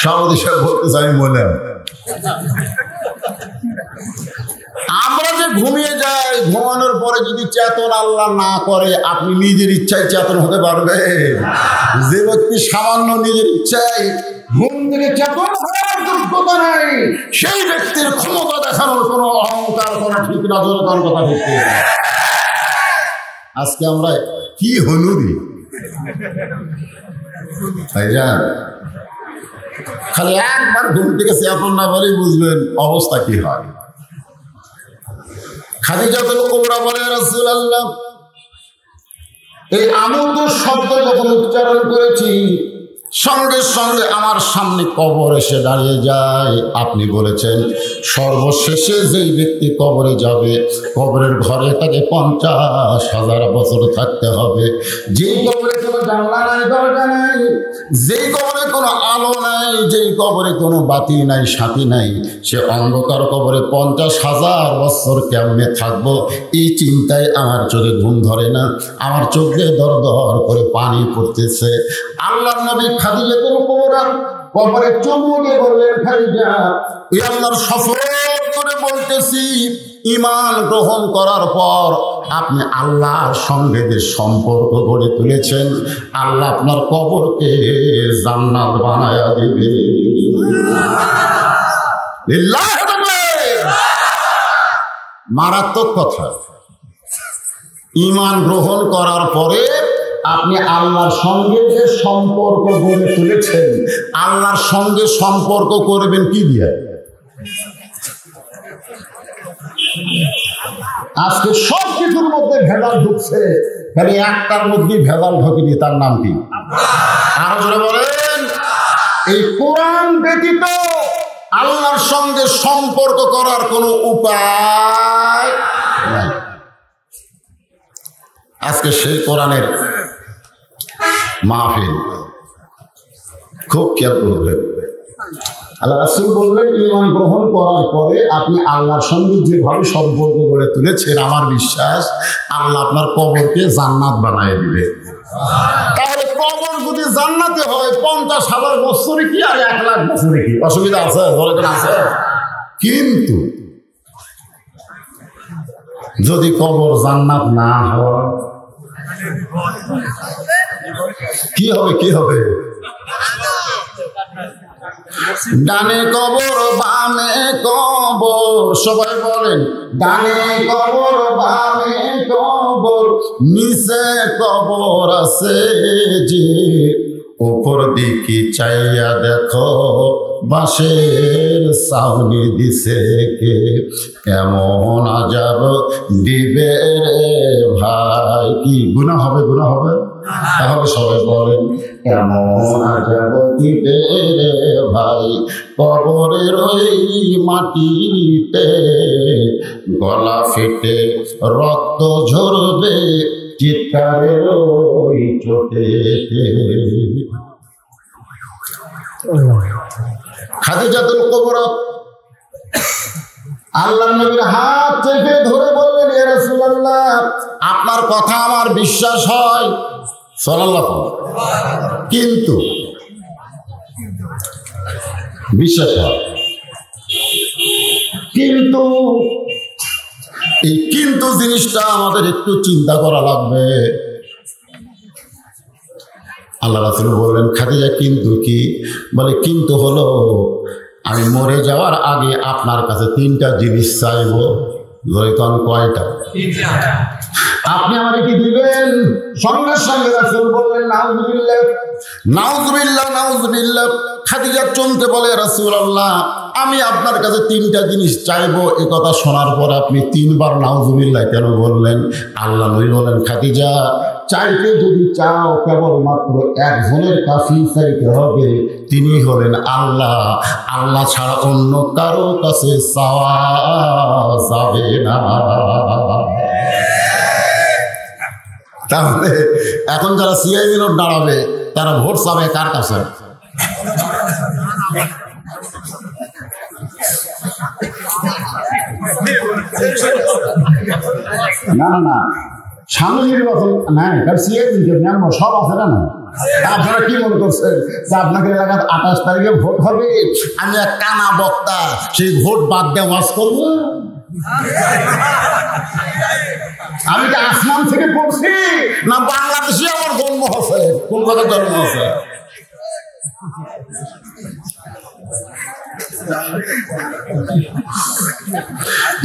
সভাপতি সাহেব বলতে চাই, বলে আমরা যে ঘুমিয়ে যাই, ঘুমানোর পরে যদি চেতন আল্লাহ না করে, আপনি নিজের ইচ্ছায় চেতন হতে পারবেন? যে ব্যক্তি সামান্য নিজের ইচ্ছায় ঘুম থেকে চেতন হওয়ার যোগ্যতা নাই, সেই ব্যক্তির ক্ষমতা দেখানোর কোনো অহংকার করা ঠিক না। জোর কথা ঠিক। আজকে আমরা কি হনুরি ভাইজান, খালি একবার ঘুম থেকে চেতন না বলেই বুঝবেন অবস্থা কি হয়। খাদিজাতুল কুবরা বলে, রাসূলুল্লাহ, এই আমুতু শব্দ যখন উচ্চারণ করেছি, সঙ্গে সঙ্গে আমার সামনে কবর এসে দাঁড়িয়ে যায়। আপনি বলেছেন সর্বশেষে যেই ব্যক্তি কবরে যাবে, কবরের ঘরে তাকে 50,000 বছর থাকতে হবে। যেই কবরে কোনো জানলা নাই, দরজা নাই, যেই কবরে কোনো আলো নাই, যেই কবরে কোনো বাতি নাই, সাথী নাই, সে অন্ধকার কবরে 50,000 বছর কেমনে থাকবো, এই চিন্তায় আমার চোখে ঘুম ধরে না, আমার চোখে দর দর করে পানি পড়তেছে। আল্লাহর নবী খাদিজাতুল কুবরা কবরে চুমু দিয়ে বললেন, খাদিজা, এই আল্লাহর শপথ করে বলতেছি, ঈমান গ্রহণ করার পর আপনি আল্লাহর সঙ্গে যে সম্পর্ক গড়ে তুলেছেন, আল্লাহ আপনার কবরকে জান্নাত বানায়া দিবে। মারাত্মক কথা। ঈমান গ্রহণ করার পরে আপনি আল্লাহর সঙ্গে যে সম্পর্ক গড়ে তুলেছেন, আল্লাহর সঙ্গে সম্পর্ক করবেন কি দিয়ে? আজকে সব কিছুর মধ্যে ভেজাল ঢুকছে, খালি একটার মধ্যে ভেজাল ঢোকেনি, তার নাম কি? আরো জোরে বলেন। এই কোরআন ব্যতীত আল্লাহর সঙ্গে সম্পর্ক করার কোনো উপায় নাই। আজকে সেই কোরআনের মাহফিল, খুব খেয়াল করবেন। আল্লাহ রাসূল বললেন, ঈমান গ্রহণ করার পরে আপনি আল্লাহর সঙ্গে যেভাবে সম্পর্ক গড়ে তুলেছেন, আমার বিশ্বাস আল্লাহ আপনার কবরকে জান্নাত বানিয়ে দিবে। তাহলে কবর যদি জান্নাতে হয়, 50,000 বছরে কি আর 1,00,000 বছরে কি অসুবিধা আছে? আছে। কিন্তু যদি কবর জান্নাত না হয়, কি হবে? কি হবে? ডানে কবর বামে কবর, সবাই বলেন, ডানে কবর বামে কবর, নিচে কবর আছে যে, উপর দিকে চাইয়া দেখো বাঁশের ছাউনি দিছে কে, কেমন আযাব দিবে রে ভাই। কি গুনাহ হবে? গুনাহ হবে। তাহলে সবাই বলেন, কেমন আযাব দিবে রে ভাই, কবরের ওই মাটিতে গলা ফেটে রক্ত ঝরবে, চিৎকারের ওই চোটেতে। খাদিজাতুল কুবরা আল্লাহর নবীর হাত চেপে ধরে বললেন, ইয়া রাসূলুল্লাহ, আপনার কথা আমার বিশ্বাস হয় সাল্লাল্লাহু কিন্তু বিশ্বাস হয়, কিন্তু এই কিন্তু জিনিসটা আমাদের একটু চিন্তা করা লাগবে। আল্লাহ রাসূল বললেন, খাদিজা কিন্তু কি? বলে কিন্তু হলো আমি মরে যাওয়ার আগে আপনার কাছে 3টা জিনিস চাইবো। লইতন কয়টা? আপনি আমাকে কি দিবেন? সঙ্গে সঙ্গে রাসূল বললেন, নাউযুবিল্লাহ নাউযুবিল্লাহ নাউযুবিল্লাহ। খাদিজা চমকে বলে, রাসূলুল্লাহ, আমি আপনার কাছে 3টা জিনিস চাইবো। এ কথা শোনার পর আপনি 3বার নাউযুবিল্লাহ কেন বললেন? আল্লাহ নবী বলেন, খাদিজা, চাইতে যদি চাও কেবলমাত্র একজনের কাছেই চাইতে হবে, তিনি হলেন আল্লাহ। আল্লাহ ছাড়া অন্য কারো কাছে চাওয়া যাবে না। তাহলে এখন যারা সিআইবি নোট দাঁড়াবে তারা ভোট চাবে কার কাছে? না না সামনে নির্বাচন নাই, সিআইবি মেম্বার সব আছে না। আপনারা কি মনে করছেন যে আপনাকে এলাকার 28 তারিখে ভোট হবে, আমি এক কানা বক্তা সেই ভোট বাদ দিয়ে ওয়াজ করবো? আমি কি আসমান থেকে পড়ছি না বাংলাদেশে আমার জন্ম হচ্ছে? কোন কথা জন্ম হচ্ছে?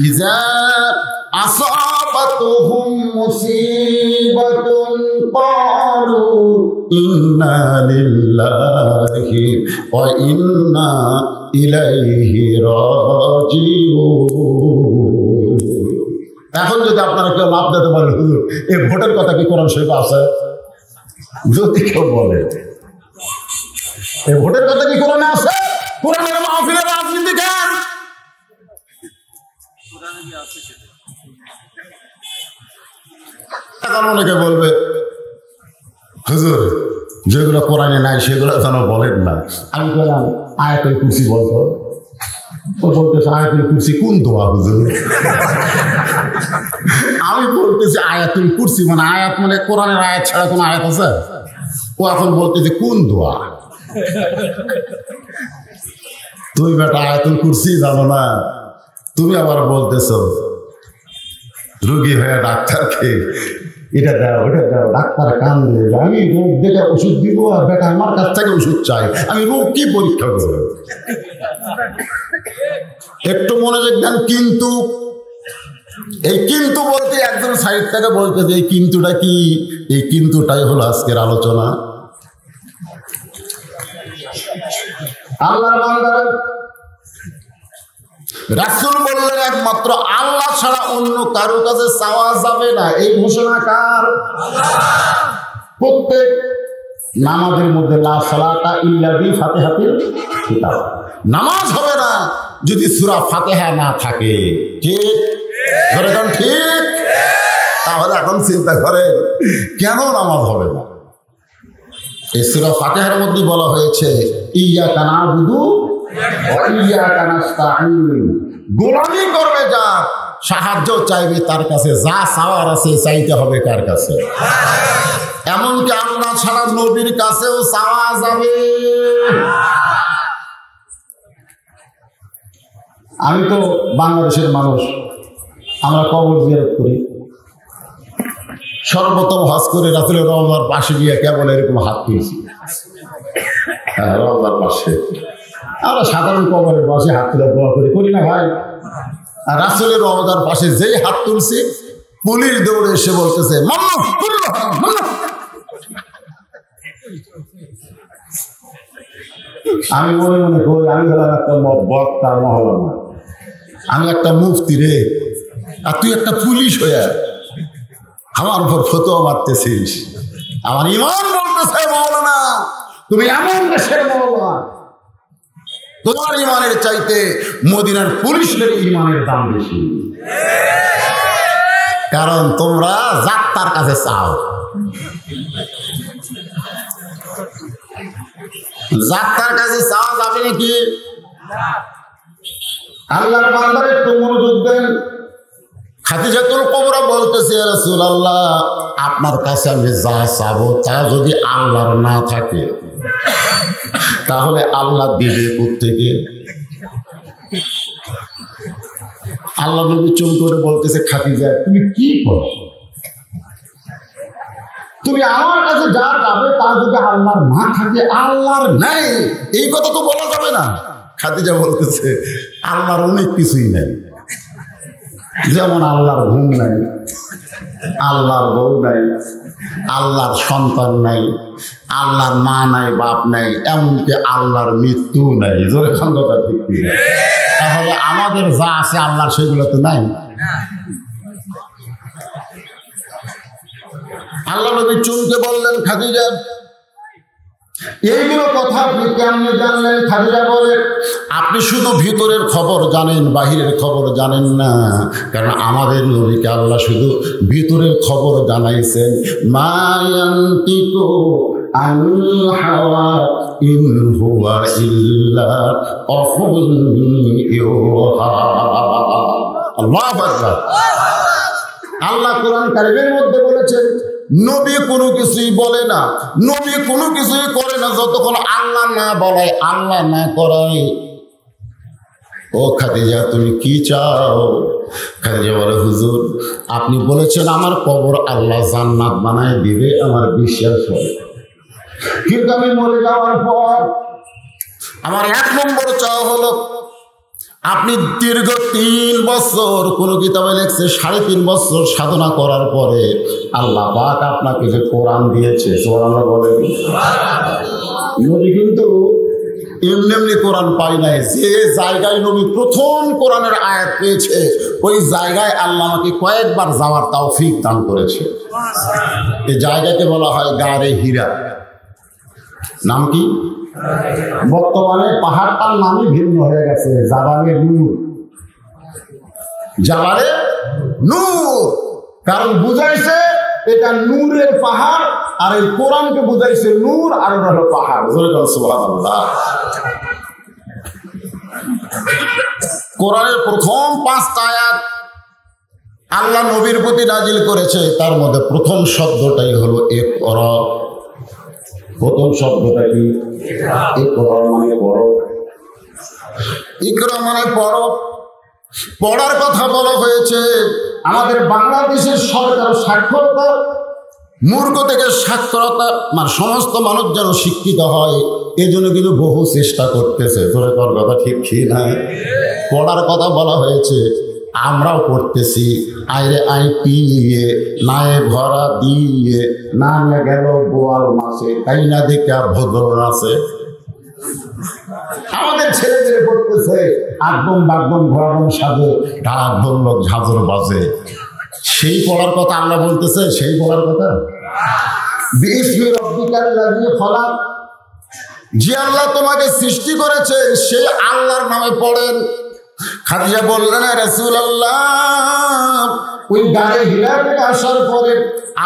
ইজা আসাবাতুহুম মুসিবাতুন ক্বালু ইন্না লিল্লাহি ওয়া ইন্না ইলাইহি রাজিউন। এখন যদি আপনারা কেউ লাভ দিতে পারেন, হুজুর এই ভোটের কথা কি কোরআন শরীফে আছে? যদি কেউ বলে এই ভোটের কথা কি কোরআনে আছে? কোরআনের মাহফিলে রাজনীতি কেন? এখন অনেকে বলবে, হুজুর যেগুলো কোরআনে নাই সেগুলো যেন বলেন না। আমি বললাম, আয়াতুল কুরসি বলতো। ও বলতেছে, আয়াতুল কুরসি কোন দোয়া হুজুর? আমি বলতেছি আয়াতুল কুরসি মানে আয়াত মানে কোরআনের আয়াত ছাড়া কোনো আয়াত আছে? ও এখন বলতেছে কোন দোয়া? তুমি বেটা আয়াতুল কুরসি জানো না, তুমি আবার বলতেছো রোগী হয়ে ডাক্তারকে এটা দাও ওটা দাও, ডাক্তার কান দিয়ে আমি রোগ দেখে ওষুধ দিব আর বেটা আমার কাছ থেকে ওষুধ চাই, আমি রোগ কি পরীক্ষা করবো? একটু মনোযোগ দেন। কিন্তু এই কিন্তু বলতে একজন সাইড থেকে বলতেছে এই কিন্তুটা কি? এই কিন্তুটাই হলো আজকের আলোচনা। আল্লাহর বান্দারা রাসূল বললেন একমাত্র আল্লাহ ছাড়া অন্য কারো কাছে চাওয়া যাবে না। এই ঘোষণা কার? প্রত্যেক নামাজের মধ্যে লা সালাতা ইল্লা বি ফাতিহাতিল কিতাব, নামাজ হবে না যদি সূরা ফাতিহা না থাকে। ঠিক ধরেন? ঠিক। তাহলে এখন চিন্তা করেন কেন নামাজ হবে না? এই সূরা ফাতিহার মধ্যে বলা হয়েছে ইয়্যাকা না'বুদু ওয়া ইয়্যাকা নাস্তাঈন। গোলামি করবে যা, সাহায্য চাইবে তার কাছে, যা চাওয়ার আছে চাইতে হবে কার কাছে? এমনকি আল্লাহ ছাড়া নবীর কাছেও চাওয়া যাবে। আমি তো বাংলাদেশের মানুষ, আমরা কবর জিয়ারত করি। সর্বপ্রথম হজ করে রাসূলের রওজার পাশে গিয়ে কেবল এরকম হাত তুলছি। হ্যাঁ, রওজার পাশে আমরা সাধারণ কবরের পাশে হাত তুলে দোয়া করি না ভাই? আর রাসূলের রওজার পাশে যেই হাত তুলছি, পুলিশ দৌড়ে এসে বলতেছে মামলা। আমি মনে মনে করি আমি হলাম একটা বক্তা মহলানা, আমি একটা মুফতি রে, আর তুই একটা পুলিশ হয়ে আমার উপর ফতোয়া মারতেছিস। আমার ইমান বলতেছে মওলানা তুমি এমন দেশের মওলানা, তোমার ইমানের চাইতে মদিনার পুলিশের ইমানের দাম বেশি। কারণ তোমরা যাত্রার কাছে চাও, যাত্রার কাছে চাওয়া যাবে নাকি? আল্লাহর বান্দার একটু মনোযোগ দেন। খাদিজাতুল কুবরা বলতেছে, ইয়া রাসূলুল্লাহ, আপনার কাছে আমি যা চাবো তা যদি আল্লাহর না থাকে তাহলে আল্লাহ দিবে কোত্থেকে? আল্লাহ নবী চুপ করে বলতেছে, খাদিজা তুমি কি করো? তুমি আমার কাছে যা যাবে তা যদি আল্লাহর না থাকে, আল্লাহর নাই এই কথা তো বলা যাবে না। খাদিজা বলতেছে, আল্লাহর অনেক কিছুই নাই, যেমন আল্লাহর ঘুম নাই, আল্লাহর বউ নাই, আল্লাহর সন্তান নাই, আল্লাহর মা নাই, বাপ নাই, এমনকি আল্লাহর মৃত্যু নাই। জোরে কথা ঠিক কি? তাহলে আমাদের যা আছে আল্লাহর সেগুলো তো নাই। আল্লাহ নবী চুনকে বললেন, খাদিজা এইগুলো কথা আপনি কেমনে জানলেন? খাদিজা বলে, আপনি শুধু ভিতরের খবর জানেন, বাহিরের খবর জানেন না। কারণ আমাদের নবীকে আল্লাহ শুধু ভিতরের খবর জানাইছেন। মা ইয়ানতিকু আনিল হাওয়া ইন হুয়া ইল্লা ওয়াহুন ইউহা। আল্লাহু আকবার। আল্লাহ কোরআন কারীমের মধ্যে বলেছেন, নবী কোনো কিছুই বলে না, নবী কোনো কিছুই করে না যতক্ষণ আল্লাহ না বলায়, আল্লাহ না করায়। ও খাদিজা তুমি কি চাও? খাদিজা বলে, হুজুর আপনি বলেছেন আমার কবর আল্লাহ জান্নাত বানায় দিবে, আমার বিশ্বাস হয়, কিন্তু আমি মরে যাওয়ার পর আমার 1 নম্বর চাওয়া হলো, আপনি দীর্ঘ 3 বছর, কোন কিতাবে লেখছে 3.5 বছর সাধনা করার পরে আল্লাহ পাক আপনাকে যে কোরআন দিয়েছে, সুবহানাল্লাহ বলেন। নবী কিন্তু এমনি এমনি কোরআন পাই নাই। যে জায়গায় নবী প্রথম কোরআনের আয়াত পেয়েছে ওই জায়গায় আল্লাহ আমাকে কয়েকবার যাওয়ার তৌফিক দান করেছে। এই জায়গাকে বলা হয় গারে হীরা। নাম কি? বর্তমানে পাহাড়টার নামই ভিন্ন হয়ে গেছে, জাবালে নূর। জাবালে নূর কারণ বুঝাইছে এটা নূরের পাহাড়, আর এই কোরআনকে বুঝাইছে নূর আর ওটা হলো পাহাড়। সুবহানাল্লাহ। কোরআনের প্রথম 5টা আয়াত আল্লাহ নবীর প্রতি নাজিল করেছে, তার মধ্যে প্রথম শব্দটাই হলো ইকরা। প্রথম শব্দটা কি? ইকরা মানে পড়ো। ইকরা মানে পড়ো। পড়ার কথা বলা হয়েছে। আমাদের বাংলাদেশের সরকার সাক্ষরতা, মূর্খ থেকে সাক্ষরতা, মানে সমস্ত মানুষ যেন শিক্ষিত হয়, এজন্য কিন্তু বহু চেষ্টা করতেছে। তোর কথা ঠিক কি না? পড়ার কথা বলা হয়েছে, আমরাও করতেছি। আইরে আই পিয়ে নায়ে ভরা দিয়ে না গেল বোয়াল মাসে, তাই না দেখে ভদ্র আছে। আমাদের ছেলে ছেলে পড়তেছে, একদম বাগদম ঘোরাদম সাজে, ঢাক ঢোলক ঝাঁঝর বাজে। সেই পড়ার কথা আল্লাহ বলতেছে, সেই পড়ার কথা। বিসমি রব্বিকাল লাযী খলাক, যে আল্লাহ তোমাকে সৃষ্টি করেছে সেই আল্লাহর নামে পড়েন। খাদিজা বললেন, রাসূলুল্লাহ ওই গারে হীরা থেকে আসার পরে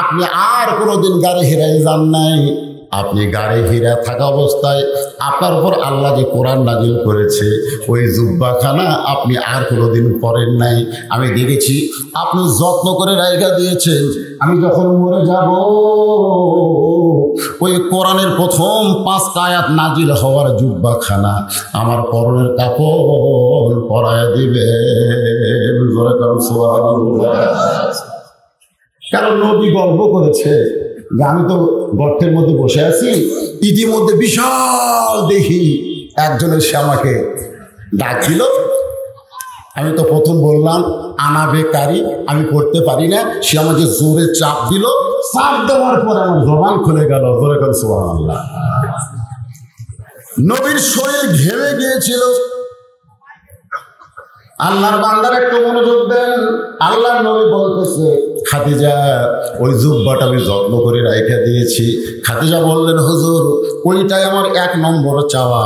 আপনি আর কোনোদিন গারে হীরায় যান নাই। আপনি গারে হীরা থাকা অবস্থায় আপনার উপর আল্লাহ যে কোরআন নাজিল করেছে ওই জুব্বাখানা আপনি আর কোনোদিন পরেন নাই। আমি দেখেছি আপনি যত্ন করে রাইখা দিয়েছেন। আমি যখন মরে যাব ওই কোরআনের প্রথম 5টা আয়াত নাজিল হওয়ার জুব্বাখানা আমার পরনের কাপড় পরায়া দিবে। কারণ নবী গর্ব করেছে যে আমি তো গর্তের মধ্যে বসে আছি, ইতিমধ্যে বিশাল দেখি একজনের সে আমাকে ডাক দিল। আমি তো প্রথম বললাম আনা বেকারি, আমি পড়তে পারি না। সে আমাকে জোরে চাপ দিল, চাপ দেওয়ার পরে আমার জবান খুলে গেল। জোরে করে সুবহানাল্লাহ। নবীর শরীর ঘেমে গিয়েছিল। আল্লাহর বান্দার একটু মনোযোগ দেন। আল্লাহর নবী বলতেছে, খাদিজা ওই জুব্বাটা আমি যত্ন করে রাইখা দিয়েছি। খাদিজা বললেন, হুজুর ওইটাই আমার 1 নম্বর চাওয়া,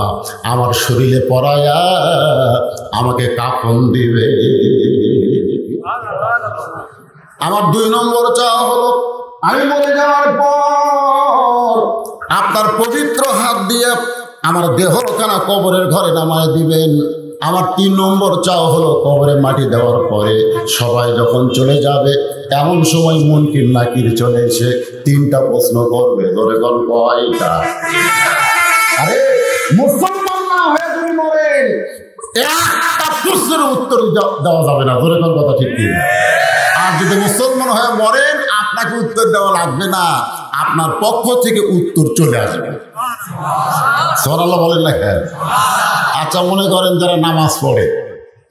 আমার শরীরে পরায়া আমাকে কাফন দিবে। আমার 2 নম্বর চাওয়া হলো আমি মরে যাওয়ার পর আপনার পবিত্র হাত দিয়ে আমার দেহখানা কবরের ঘরে নামায় দিবেন। আমার 3 নম্বর চাওয়া হলো কবরে মাটি দেওয়ার পরে সবাই যখন চলে যাবে এমন সময় মুনকির নাকির চলে এসে 3টা প্রশ্ন করবে, ধরে গল্প কয়টা? আরে মুসলমান না হয়ে তুমি মরেন, একটা প্রশ্নের উত্তর দেওয়া যাবে না, ধরে কোন কথা ঠিক কি? আর যদি মুসলমান হয়ে মরেন আপনাকে উত্তর দেওয়া লাগবে না, আপনার পক্ষ থেকে উত্তর চলে আসবে। সুবহানাল্লাহ বলেন না? হ্যাঁ। আচ্ছা, মনে করেন যারা নামাজ পড়ে,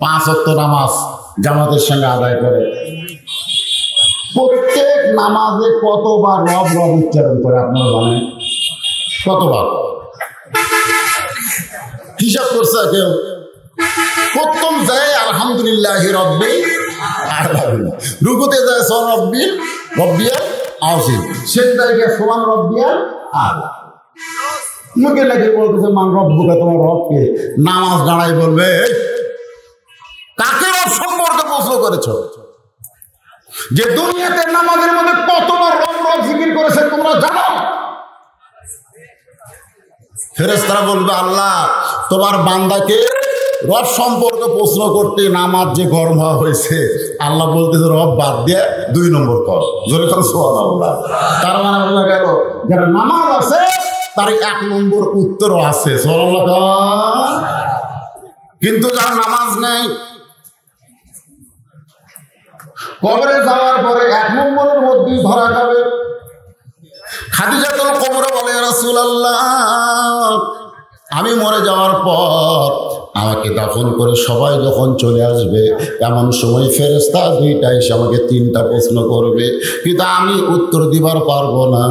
5 ওয়াক্ত নামাজ জামাতের সঙ্গে আদায় করে, প্রত্যেক নামাজে কতবার রব রব উচ্চারণ করে আপনারা জানেন? কতবার হিসাব করছে কেউ? প্রথম যায় আলহামদুলিল্লাহ রাব্বিল আলামিন, রুকুতে যায় রব্বিয়াল আযীম, সেজদায় গিয়ে সুবহান রাব্বিয়াল আ'লা। মুখে লাগে বলতেছে মান রব্বুকা, তোমার রবকে। নামাজ দাঁড়াই বলবে কাকে রব সম্পর্কে প্রশ্ন করেছো? যে দুনিয়াতে নামাজের মধ্যে কতবার রব রব জিকির করেছে তোমরা জানো? ফেরেশতারা বলবে আল্লাহ তোমার বান্দাকে রব সম্পর্কে প্রশ্ন করতে নামাজ যে গরম হওয়া হয়েছে, আল্লাহ বলতেছে রব বাদ দিয়ে 2 নম্বর কর, জোরে করে সুবহানাল্লাহ। তার মানে বোঝা গেল যারা নামাজ আছে তার 1 নম্বর উত্তরও আছে, সুবহানাল্লাহ। কিন্তু যারা নামাজ নেই, কবরে যাওয়ার পরে 1 নম্বরের মধ্যেই ধরা যাবে। খাদিজাতুল কুবরা বলে রাসূলুল্লাহ আমি মরে যাওয়ার পর আমাকে দাফন করে সবাই যখন চলে আসবে এমন সময় ফেরেশতা 2টা এসে আমাকে 3টা প্রশ্ন করবে, কিন্তু আমি উত্তর দিবার পারবো না,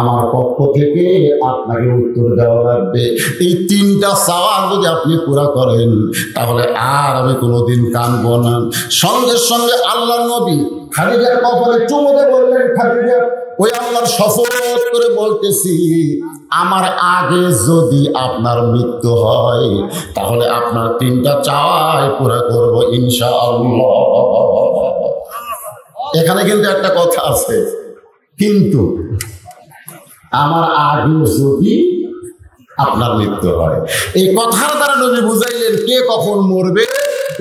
আমার পক্ষ থেকে আপনাকে উত্তর দেওয়া লাগবে। এই 3টা সওয়াল যদি আপনি পুরা করেন তাহলে আর আমি কোনোদিন কাঁদবো না। সঙ্গে সঙ্গে আল্লাহর নবী খাদিজার কপালে চুমু দিয়ে বললেন, খাদিজা ওই আল্লাহর শপথ করে বলতেছি আমার আগে যদি আপনার মৃত্যু হয় তাহলে আপনার 3টা চাওয়াই পুরা করব ইনশাআল্লাহ। এখানে কিন্তু একটা কথা আছে, কিন্তু আমার আগে যদি আপনার মৃত্যু হয়, এই কথার দ্বারা নবী বুঝাইলেন কে কখন মরবে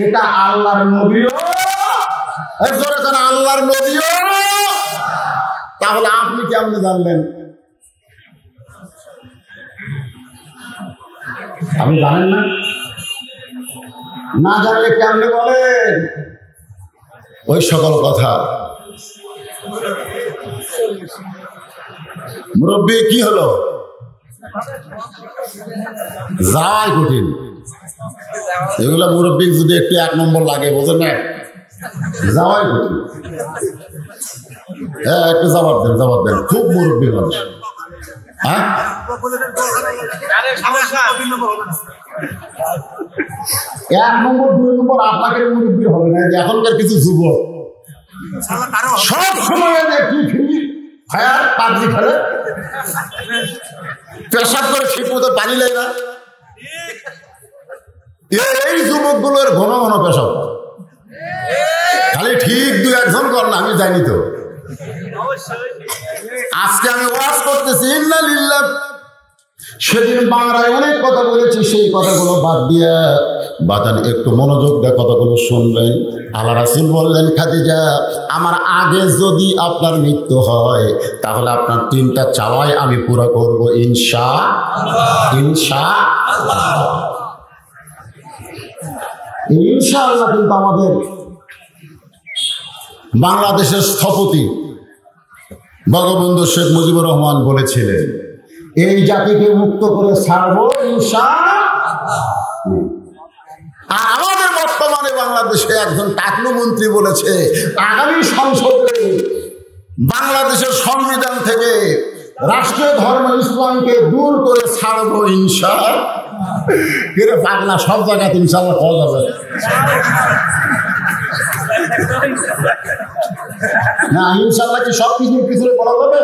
এটা আল্লাহর নবীও, আল্লাহর নবীও। তাহলে আপনি কেমনে জানলেন? আপনি জানেন না? না জানলে কেমনে বলেন ওই সকল কথা? মুরব্বী কি হলো? যাওয়াই কঠিন। এগুলো মুরব্বী যদি একটু 1 নম্বর লাগে, বোঝেন না? যাওয়াই কঠিন। হ্যাঁ, একটু জবাব দেন, খুব মুরব্বী মানুষ। হ্যাঁ, 1 নম্বর 2 নম্বর আপনাকে মুরব্বী হবে না। এখনকার কিছু যুবক সব সময় পাবজি খেলে, পেশাব করে ঠিক মতো পানি লাগে না। এই যুবকগুলোর ঘন ঘন পেশাব, খালি ঠিক 2-1 জন কর না, আমি জানি তো। আজকে আমি ওয়াজ করতেছি ইন্না লিল্লাহ, সেদিন বাংলায় অনেক কথা বলেছি, সেই কথাগুলো বাদ দিয়ে বাদান একটু মনোযোগ দিয়ে কথাগুলো শুনবেন। আল্লাহ রাসূল বললেন খাদিজা আমার আগে যদি আপনার মৃত্যু হয় তাহলে আপনার 3টা চাওয়াই আমি পুরো করব ইনশাআল্লাহ। ইনশাআল্লাহ কিন্তু আমাদের বাংলাদেশের স্থপতি বঙ্গবন্ধু শেখ মুজিবুর রহমান বলেছিলেন এই জাতিকে মুক্ত করে ছাড়বো ইনশাআল্লাহ। আর আমাদের বর্তমানে বাংলাদেশে একজন টাকলু মন্ত্রী বলেছে আগামী সংসদে বাংলাদেশের সংবিধান থেকে রাষ্ট্রীয় ধর্ম ইসলামকে দূর করে ছাড়বো ইনশাআল্লাহ। কিরে পাগলা, সব জায়গাতে ইনশাআল্লাহ পাওয়া যাবে না? ইনশাআল্লাহ কি সব কিছুর পিছনে বলা যাবে?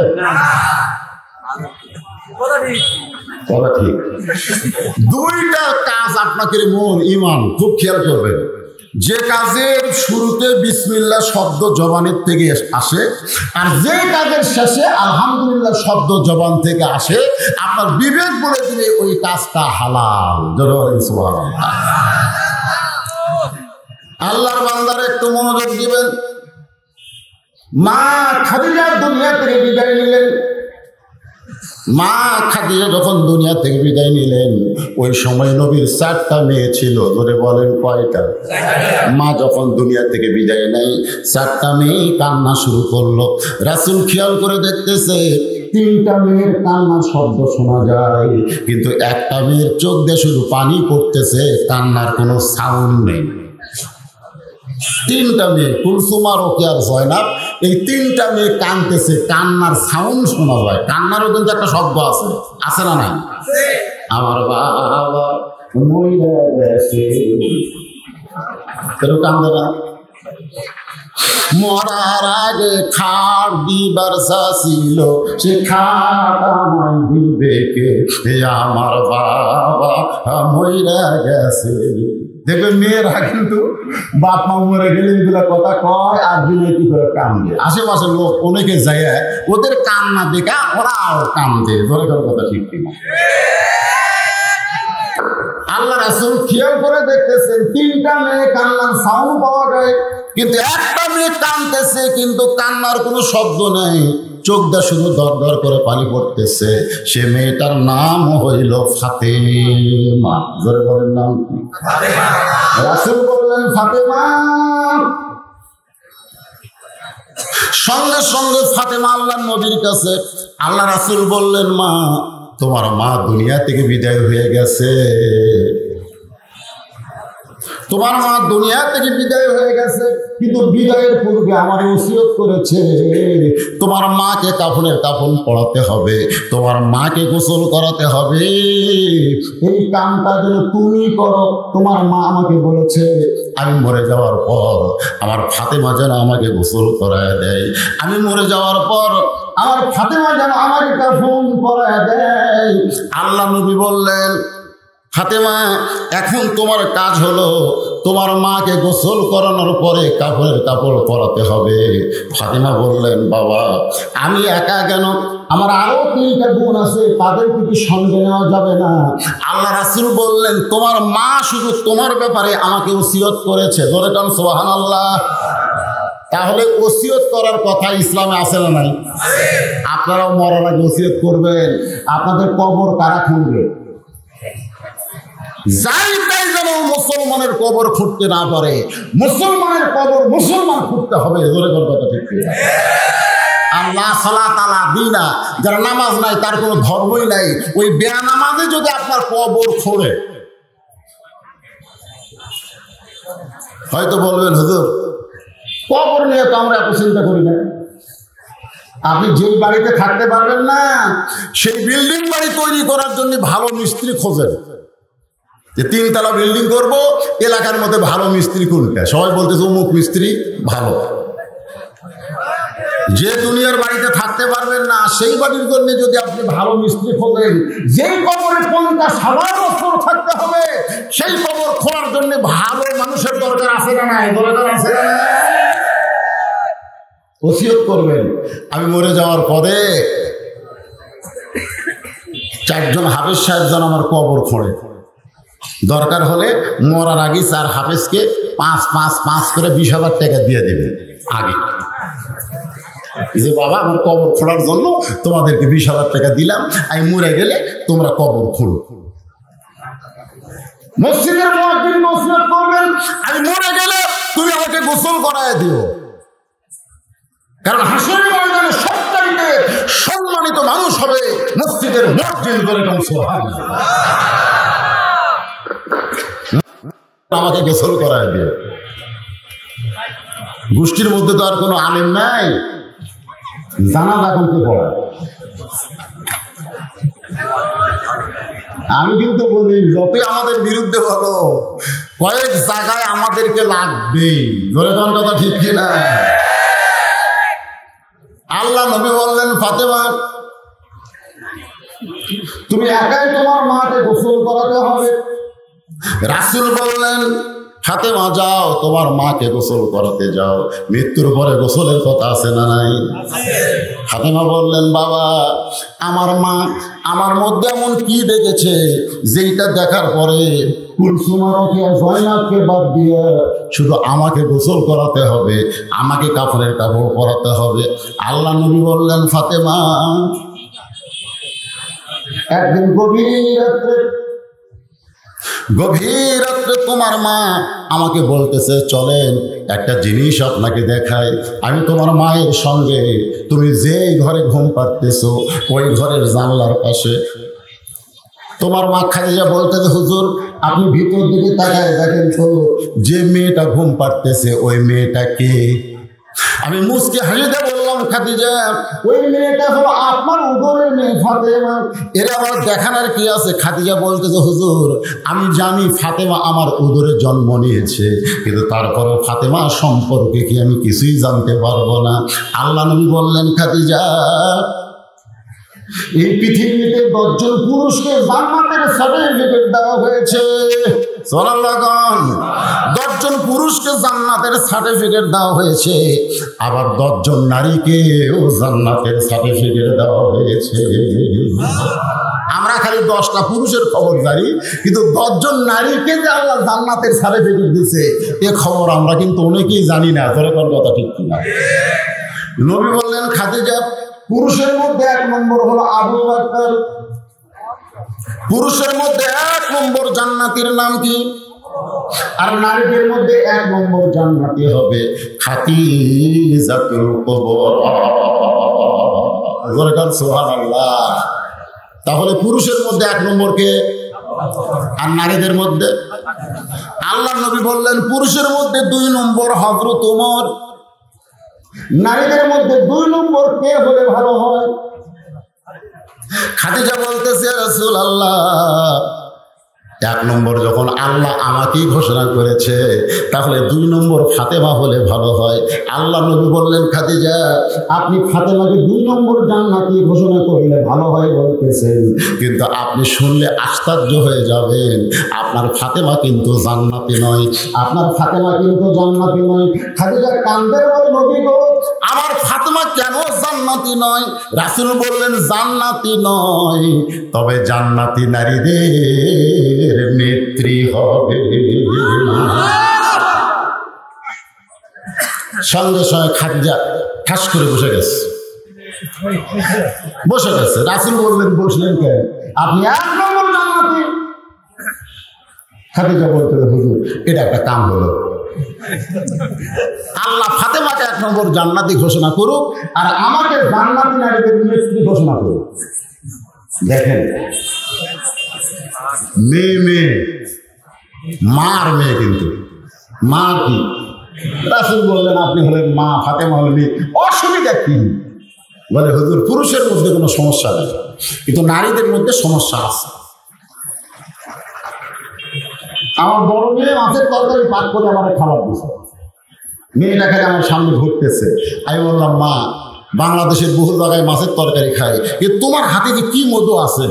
কথা ঠিক। 2টা কাজ আপনাকে মন ইমান খুব খেয়াল করবেন। যে কাজের শুরুতে বিসমিল্লাহ শব্দ জবানের থেকে আসে আর যে কাজের শেষে আলহামদুলিল্লাহ শব্দ জবান থেকে আসে, আপনার বিবেক বলে দিলে ওই কাজটা হালাল। সুবহানাল্লাহ। আল্লাহর বান্দারা একটু মনোযোগ দিবেন। মা খাদিজা দুনিয়া থেকে বিদায় নিলেন। মা খাদিজা যখন দুনিয়া থেকে বিদায় নিলেন, ওই সময় নবীর 4টা মেয়ে ছিল। ধরে বলেন কয়টা? মা যখন দুনিয়া থেকে বিদায় নেয়, 4টা মেয়ে কান্না শুরু করলো। রাসূল খেয়াল করে দেখতেছে 3টা মেয়ের কান্নার শব্দ শোনা যায়, কিন্তু একটা মেয়ের চোখ দিয়ে শুধু পানি পড়তেছে, কান্নার কোনো সাউন্ড নেই। 3টা মেয়ে কুলসুমা, রোকেয়া, জয়নাব, এই 3টা মেয়ে কাঁদতেছে, কান্নার সাউন্ড শোনা যায়। কান্নারও কিন্তু একটা শব্দ আছে, আছে না নাই? আমার বাবা মইরা গেছে, কেন কান্দে না? মরার আগে খাট দিবার ছিল, সে খাট আমায় দিবে কে? আমার বাবা মইরা গেছে। দেখবেন মেয়েরা কিন্তু বাপ মা মরে গেলে এগুলা কথা কয় আর দিনে কি করে কান্দে। আশেপাশের লোক অনেকে যায় ওদের কান্না দেখা ওরাও কান্দে। ধরে কারো কথা ঠিক কিনা? আল্লাহ রাসূল খেয়াল করে দেখতেছেন 3টা মেয়ে কান্নার সাউন্ড পাওয়া যায়, কিন্তু একটা মেয়ে কাঁদতেছে, কিন্তু কান্নার কোনো শব্দ নেই, চোখ দিয়ে শুধু দর দর করে পানি পড়তেছে। সে মেয়েটার নাম হইল ফাতেমা। জোরে বলেন নাম কি? রাসূল বললেন ফাতেমা। সঙ্গে সঙ্গে ফাতেমা আল্লাহর নবীর কাছে। আল্লাহ রাসূল বললেন, মা তোমার মা দুনিয়া থেকে বিদায় হয়ে গেছে। তোমার মা দুনিয়া থেকে বিদায় হয়ে গেছে, কিন্তু বিদায়ের পূর্বে আমার ওসিয়ত করেছে তোমার মাকে কাফনের কাফন পড়াতে হবে, তোমার মাকে গোসল করাতে হবে। এই কামটা যেন তুমি করো। তোমার মা আমাকে বলেছে আমি মরে যাওয়ার পর আমার ফাতেমা যেন আমাকে গোসল করায় দেয়, আমি মরে যাওয়ার পর আমার ফাতেমা যেন আমাকে কাফন পরায় দেয়। আল্লাহ নবী বললেন, ফাতেমা এখন তোমার কাজ হলো তোমার মাকে গোসল করানোর পরে কাপড়ের কাপড় পরাতে হবে। ফাতেমা বললেন, বাবা আমি একা কেন, আমার আরো 3টা বোন আছে, তাদের কি সঙ্গে নেওয়া যাবে না? আল্লাহ রাসূল বললেন, তোমার মা শুধু তোমার ব্যাপারে আমাকে ওসিয়ত করেছে। ধরে কান সুবহানাল্লাহ। তাহলে ওসিয়ত করার কথা ইসলামে আছে না নাই? আপনারাও মরার আগে ওসিয়ত করবেন। আপনাদের কবর কারা খুঁড়বে? যাই তাই যেন মুসলমানের কবর খুঁড়তে না পারে। মুসলমানের কবর মুসলমান খুঁড়তে হবে। জোরে করে কথা ঠিক কি? আল্লাহ সালাত আলা দিনা, যারা নামাজ নাই তার কোনো ধর্মই নাই, ওই বেনামাজে যদি আপনার কবর খোঁড়ে, হয়তো বলবেন হুজুর কবর নিয়ে তো আমরা এত চিন্তা করি না। আপনি যেই বাড়িতে থাকতে পারবেন না, সেই বিল্ডিং বাড়ি তৈরি করার জন্য ভালো মিস্ত্রি খোঁজেন। যে 3তলা বিল্ডিং করব, এলাকার মধ্যে ভালো মিস্ত্রি কোনটা? সবাই বলতেছে অমুক মিস্ত্রি ভালো। যে দুনিয়ার বাড়িতে থাকতে পারবেন না, সেই বাড়ির জন্য যদি আপনি ভালো মিস্ত্রি খোঁজেন, যেই কবরে 50,000 বছর থাকতে হবে, সেই কবর খোঁড়ার জন্য ভালো মানুষের দরকার আছে না নাই? দরকার আছে না? ওসিয়ত করবেন, আমি মরে যাওয়ার পরে 4জন হাফেজ সাহেব যেন আমার কবর খোঁড়ে। দরকার হলে মরার আগে 4 হাফেজকে 5 করে 20,000 টাকা দিয়ে দেবে আগে, যে বাবা আমার কবর খোঁড়ার জন্য তোমাদেরকে 20,000 টাকা দিলাম, আমি মরে গেলে তোমরা কবর খোঁড়ো। মসজিদের মুয়াজ্জিন ওসিয়ত করবেন, আমি মরে গেলে তুমি আমাকে গোসল করায় দিও। কারণ হাসরের ময়দানে সবচাইতে সম্মানিত মানুষ হবে মসজিদের মুয়াজ্জিন। করে সুবহানাল্লাহ। আমাকে গোসল করায় দিও। গোষ্ঠীর মধ্যে তো আর কোনো আলেম নাই, জানাজা করতে পড়ায়। আমি কিন্তু বলি যতই আমাদের বিরুদ্ধে বলো, কয়েক জায়গায় আমাদেরকে লাগবে। ধরে তোমার কথা ঠিক কিনা? আল্লাহ নবী বললেন, ফাতেমা তুমি একাই তোমার মাকে গোসল করাতে হবে। রাসূল বললেন, ফাতেমা যাও তোমার মাকে গোসল করাতে যাও, মৃত্যুর পরে গোসলের কথা আছে না নাই? ফাতেমা বললেন বাবা আমার মা আমার মধ্যে এমন কি দেখেছে যেটা দেখার পরে কুলসুমারকে জয়নাবকে বাদ দিয়ে শুধু আমাকে গোসল করাতে হবে, আমাকে কাপড়ের কাপড় পরাতে হবে। আল্লাহ নবী বললেন ফাতেমা একদিন গভীর রাত্রে তোমার মা আমাকে বলতেছে চলেন একটা জিনিস আপনাকে দেখায়। আমি তোমার মায়ের সঙ্গে তুমি যে ঘরে ঘুম পাড়তেছো ওই ঘরের জানলার পাশে তোমার মা খাদিজা বলতেছে হুজুর আপনি ভিতর দিকে তাকায় দেখেন তো যে মেয়েটা ঘুম পাড়তেছে ওই মেয়েটা কে? আমি মুসকে হাসিতে বললাম খাদিজা ওই মেয়েটা হলো আপনার উদরের মেয়ে ফাতেমা। এর আবার দেখানোর কি আছে? খাদিজা বলতেছে হুজুর আমি জানি ফাতেমা আমার উদরে জন্ম নিয়েছে, কিন্তু তারপরেও ফাতেমা সম্পর্কে কি আমি কিছুই জানতে পারবো না। আল্লাহ নবী বললেন খাদিজা এই পৃথিবীতে 10 জন পুরুষকে জান্নাতের সার্টিফিকেট দেওয়া হয়েছে। সুবহানাল্লাহ 10 জন পুরুষকে জান্নাতের সার্টিফিকেট দেওয়া হয়েছে, আবার 10 জন নারীকেও জান্নাতের সার্টিফিকেট দেওয়া হয়েছে। আমরা খালি 10টা পুরুষের খবর জানি, কিন্তু 10 জন নারীকে যে আল্লাহ জান্নাতের সার্টিফিকেট দিয়েছে এ খবর আমরা কিন্তু অনেকেই জানি না। ধরে কোন কথা ঠিক কিনা? নবী বললেন খাদিজা পুরুষের মধ্যে 1 নম্বর হলো আবু বকর। পুরুষের মধ্যে 1 নম্বর জান্নাতীর নাম কি? আর নারীদের মধ্যে 1 নম্বর জান্নাতি হবে খাদিজাতুল কুবরা। সুবহানাল্লাহ। তাহলে পুরুষের মধ্যে 1 নম্বর কে? আর নারীদের মধ্যে? আল্লাহ নবী বললেন পুরুষের মধ্যে 2 নম্বর হযরত ওমর, নারীদের মধ্যে 2 নম্বর কে হলে ভালো হয়? খাদিজা বলতেছে রাসূলুল্লাহ 1 নম্বর যখন আল্লাহ আমাকেই ঘোষণা করেছে তাহলে 2 নম্বর ফাতেমা হলে ভালো হয়। আল্লাহ নবী বললেন খাদিজা আপনি ফাতেমাকে 2 নম্বর জান্নাতি ঘোষণা করলে ভালো হয় বলতেছেন, কিন্তু আপনি শুনলে আশ্চর্য হয়ে যাবেন আপনার ফাতেমা কিন্তু জান্নাতি নয়, আপনার ফাতেমা কিন্তু জান্নাতি নয়। খাদিজা কান্দের বলে নবী গো আমার ফাতেমা কেন জান্নাতি নয়? রাসূল বললেন জান্নাতি নয় তবে জান্নাতি নারীদের নেত্রী হবে। সঙ্গে সঙ্গে খাদিজা ঠাস করে বসে গেছে। রাসূল বললেন বসলেন কেন? আপনি 1 নম্বর জান্নাতি। খাদিজা বলতে হুজুর এটা একটা কাম হলো, আল্লাহ ফাতেমাকে 1 নম্বর জান্নাতি ঘোষণা করুক আর আমাকে জান্নাতি নারীদের নেত্রী ঘোষণা করুক। দেখেন মেয়ে মার মেয়ে, কিন্তু মা কি? রাসূল বললেন আপনি হলেন মা, ফাতেমা হলেন মেয়ে, অসুবিধা কি? বলে হুজুর পুরুষের মধ্যে কোনো সমস্যা নেই, কিন্তু নারীদের মধ্যে সমস্যা আছে। আমার বড় মেয়ে মাছের তরকারি পাক করে আমার খাবার দিচ্ছে, মেয়েটা খালি আমার সামনে ঘুরতেছে। আমি বললাম মা বাংলাদেশের বহু জায়গায় মাছের তরকারি খাই, কিন্তু তোমার হাতে যে কি মধু আছে,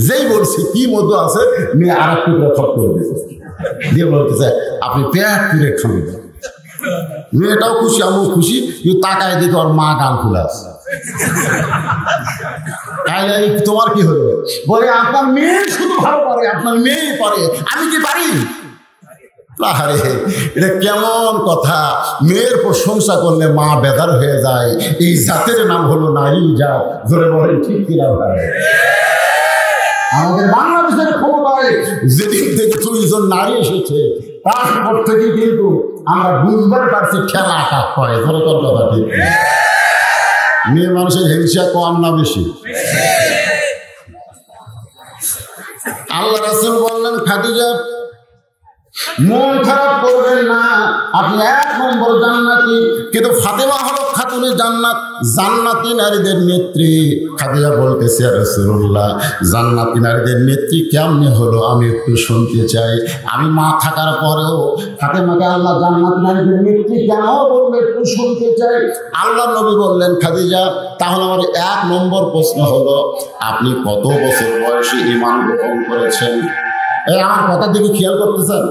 যেই বলছি কি মধু আছে মেয়ে আর একটু করে খপ করে দিয়েছে, দিয়ে বলতেছে আপনি পেট পুরে খান। মেয়েটাও খুশি আমিও খুশি, কিন্তু তাকায় দেখে ওর মা গাল খুলে আসছে। তোমার কি হলো? বলে আপনার মেয়ে শুধু ভালো পারে, আপনার মেয়ে পারে, আমি কি পারি? আরে এটা কেমন কথা? মেয়ের প্রশংসা করলে মা বেদার হয়ে যায়। এই জাতের নাম হলো নারী জাত। জোরে বলেন ঠিক কিনা ভাই? আমাদের বাংলাদেশের ক্ষমতায় যেদিন থেকে 2 জন নারী এসেছে তারপর থেকে কিন্তু আমরা বুঝবার পারছি খেলা কাক হয়। ধরে কথা ঠিক, মেয়ে মানুষের হিংসা কম না বেশি? আল্লাহ রাসূল বললেন খাদিজা মন খারাপ করবেন না, আপনি 1 নম্বর জান্নাতি। কিন্তু ফাতেমা হলো খাতুনে জান্নাত, জান্নাতি নারীদের নেত্রী। খাদিজা বলতেছে ইয়া রাসূলুল্লাহ জান্নাতি নারীদের নেত্রী কেমনে হলো আমি একটু শুনতে চাই। আমি মা থাকার পরেও ফাতেমাকে আল্লাহ জান্নাতি নারীদের নেত্রী কেন বলবে একটু শুনতে চাই। আল্লাহ নবী বললেন খাদিজা তাহলে আমার 1 নম্বর প্রশ্ন হলো আপনি কত বছর বয়সে ঈমান গ্রহণ করেছেন? এই আমার কথা দিকে খেয়াল করতেছেন?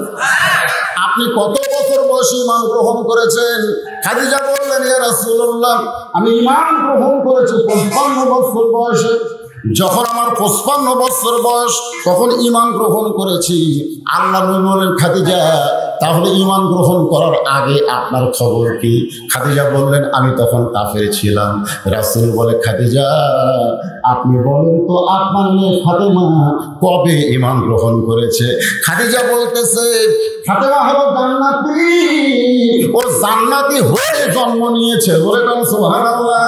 আপনি কত বছর বয়সে ঈমান গ্রহণ করেছেন? খাদিজা বললেন, ইয়া রাসূলুল্লাহ, আমি ঈমান গ্রহণ করেছি 55 বছর বয়সে। যখন আমার 55 বছর বয়স তখন ঈমান গ্রহণ করেছি। আল্লাহ নবী বলেন, খাদিজা তাহলে ঈমান গ্রহণ করার আগে আপনার খবর কি? খাদিজা বললেন, আমি তখন কাফের ছিলাম। রাসূল বলে, খাদিজা আপনি বলেন তো আপনার মেয়ে ফাতেমা কবে ঈমান গ্রহণ করেছে? খাদিজা বলতেছে, ফাতেমা হলো জান্নাতি, ও জান্নাতি হয়ে জন্ম নিয়েছে। বলে সুবহানাল্লাহ।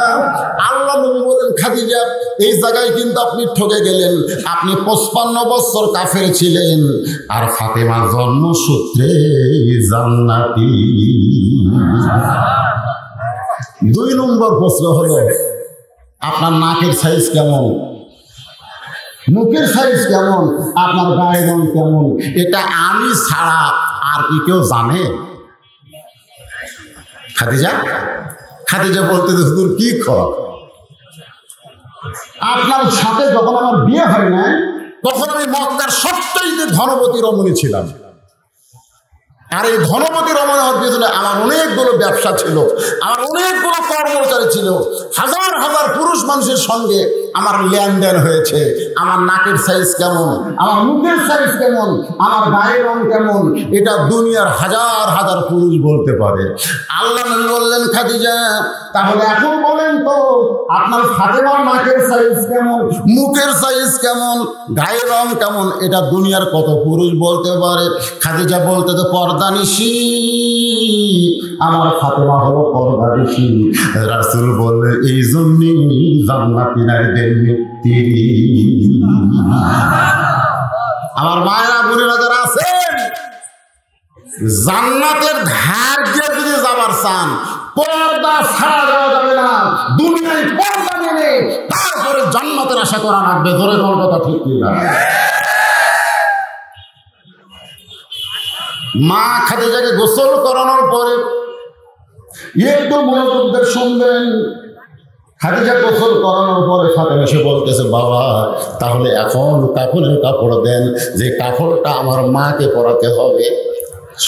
আল্লাহ নবী বলেন, খাদিজা এই জায়গায় কিন্তু আপনি ঠকে গেলেন। আপনি 55 বছর কাফের ছিলেন, আর ফাতেমা জন্মসূত্রে জান্নাতি। 2 নম্বর প্রশ্ন হলো, আপনার নাকের সাইজ কেমন, মুখের সাইজ কেমন, আপনার গায়ের রং কেমন? এটা আমি ছাড়া আর কি কেউ জানে? খাদিজা বলতে হুজুর কি খবর? আপনার সাথে যখন আমার বিয়ে হয় না তখন আমি মক্কার সবচেয়ে ধনবতী রমণী ছিলাম। আর এই ধনবতী রমণী হওয়ার পিছনে আমার অনেকগুলো ব্যবসা ছিল, আমার অনেকগুলো কর্মচারী ছিল, হাজার হাজার পুরুষ মানুষের সঙ্গে আমার লেনদেন হয়েছে। আমার নাকের সাইজ কেমন, আমার মুখের সাইজ কেমন, আমার গায়ের রং কেমন, এটা দুনিয়ার হাজার হাজার পুরুষ বলতে পারে। আল্লাহ নবী বললেন, খাদিজা তাহলে এখন বলেন তো আপনার ফাতেমার নাকের সাইজ কেমন, মুখের সাইজ কেমন, গায়ের রং কেমন, এটা দুনিয়ার কত পুরুষ বলতে পারে? খাদিজা বলতে তো পর্দানিশী, আমার ফাতেমা হলো পর্দানিশী। রাসূল বললেন, এই জন্যই জান্নাতি নারীদের মুক্তি। আমার মায়েরা বোনেরা যারা আছেন, জান্নাতের ধার দিয়ে যদি যাবার চান, পর্দা ছাড়া যাওয়া যাবে না। দুনিয়ায় পর্দা মেনে তারপরে জান্নাতের আশা করা লাগবে। ধরে কোন কথা ঠিক কিনা? মা খাদিজাকে গোসল করানোর পরে একটু মনোযোগ দিয়ে শুনবেন। খাদিজা গোসল করানোর পরে ফাতেমা এসে বলতেছে, বাবা তাহলে এখন কাপড়ের কাপড় দেন, যে কাপড়টা আমার মাকে পরাতে হবে।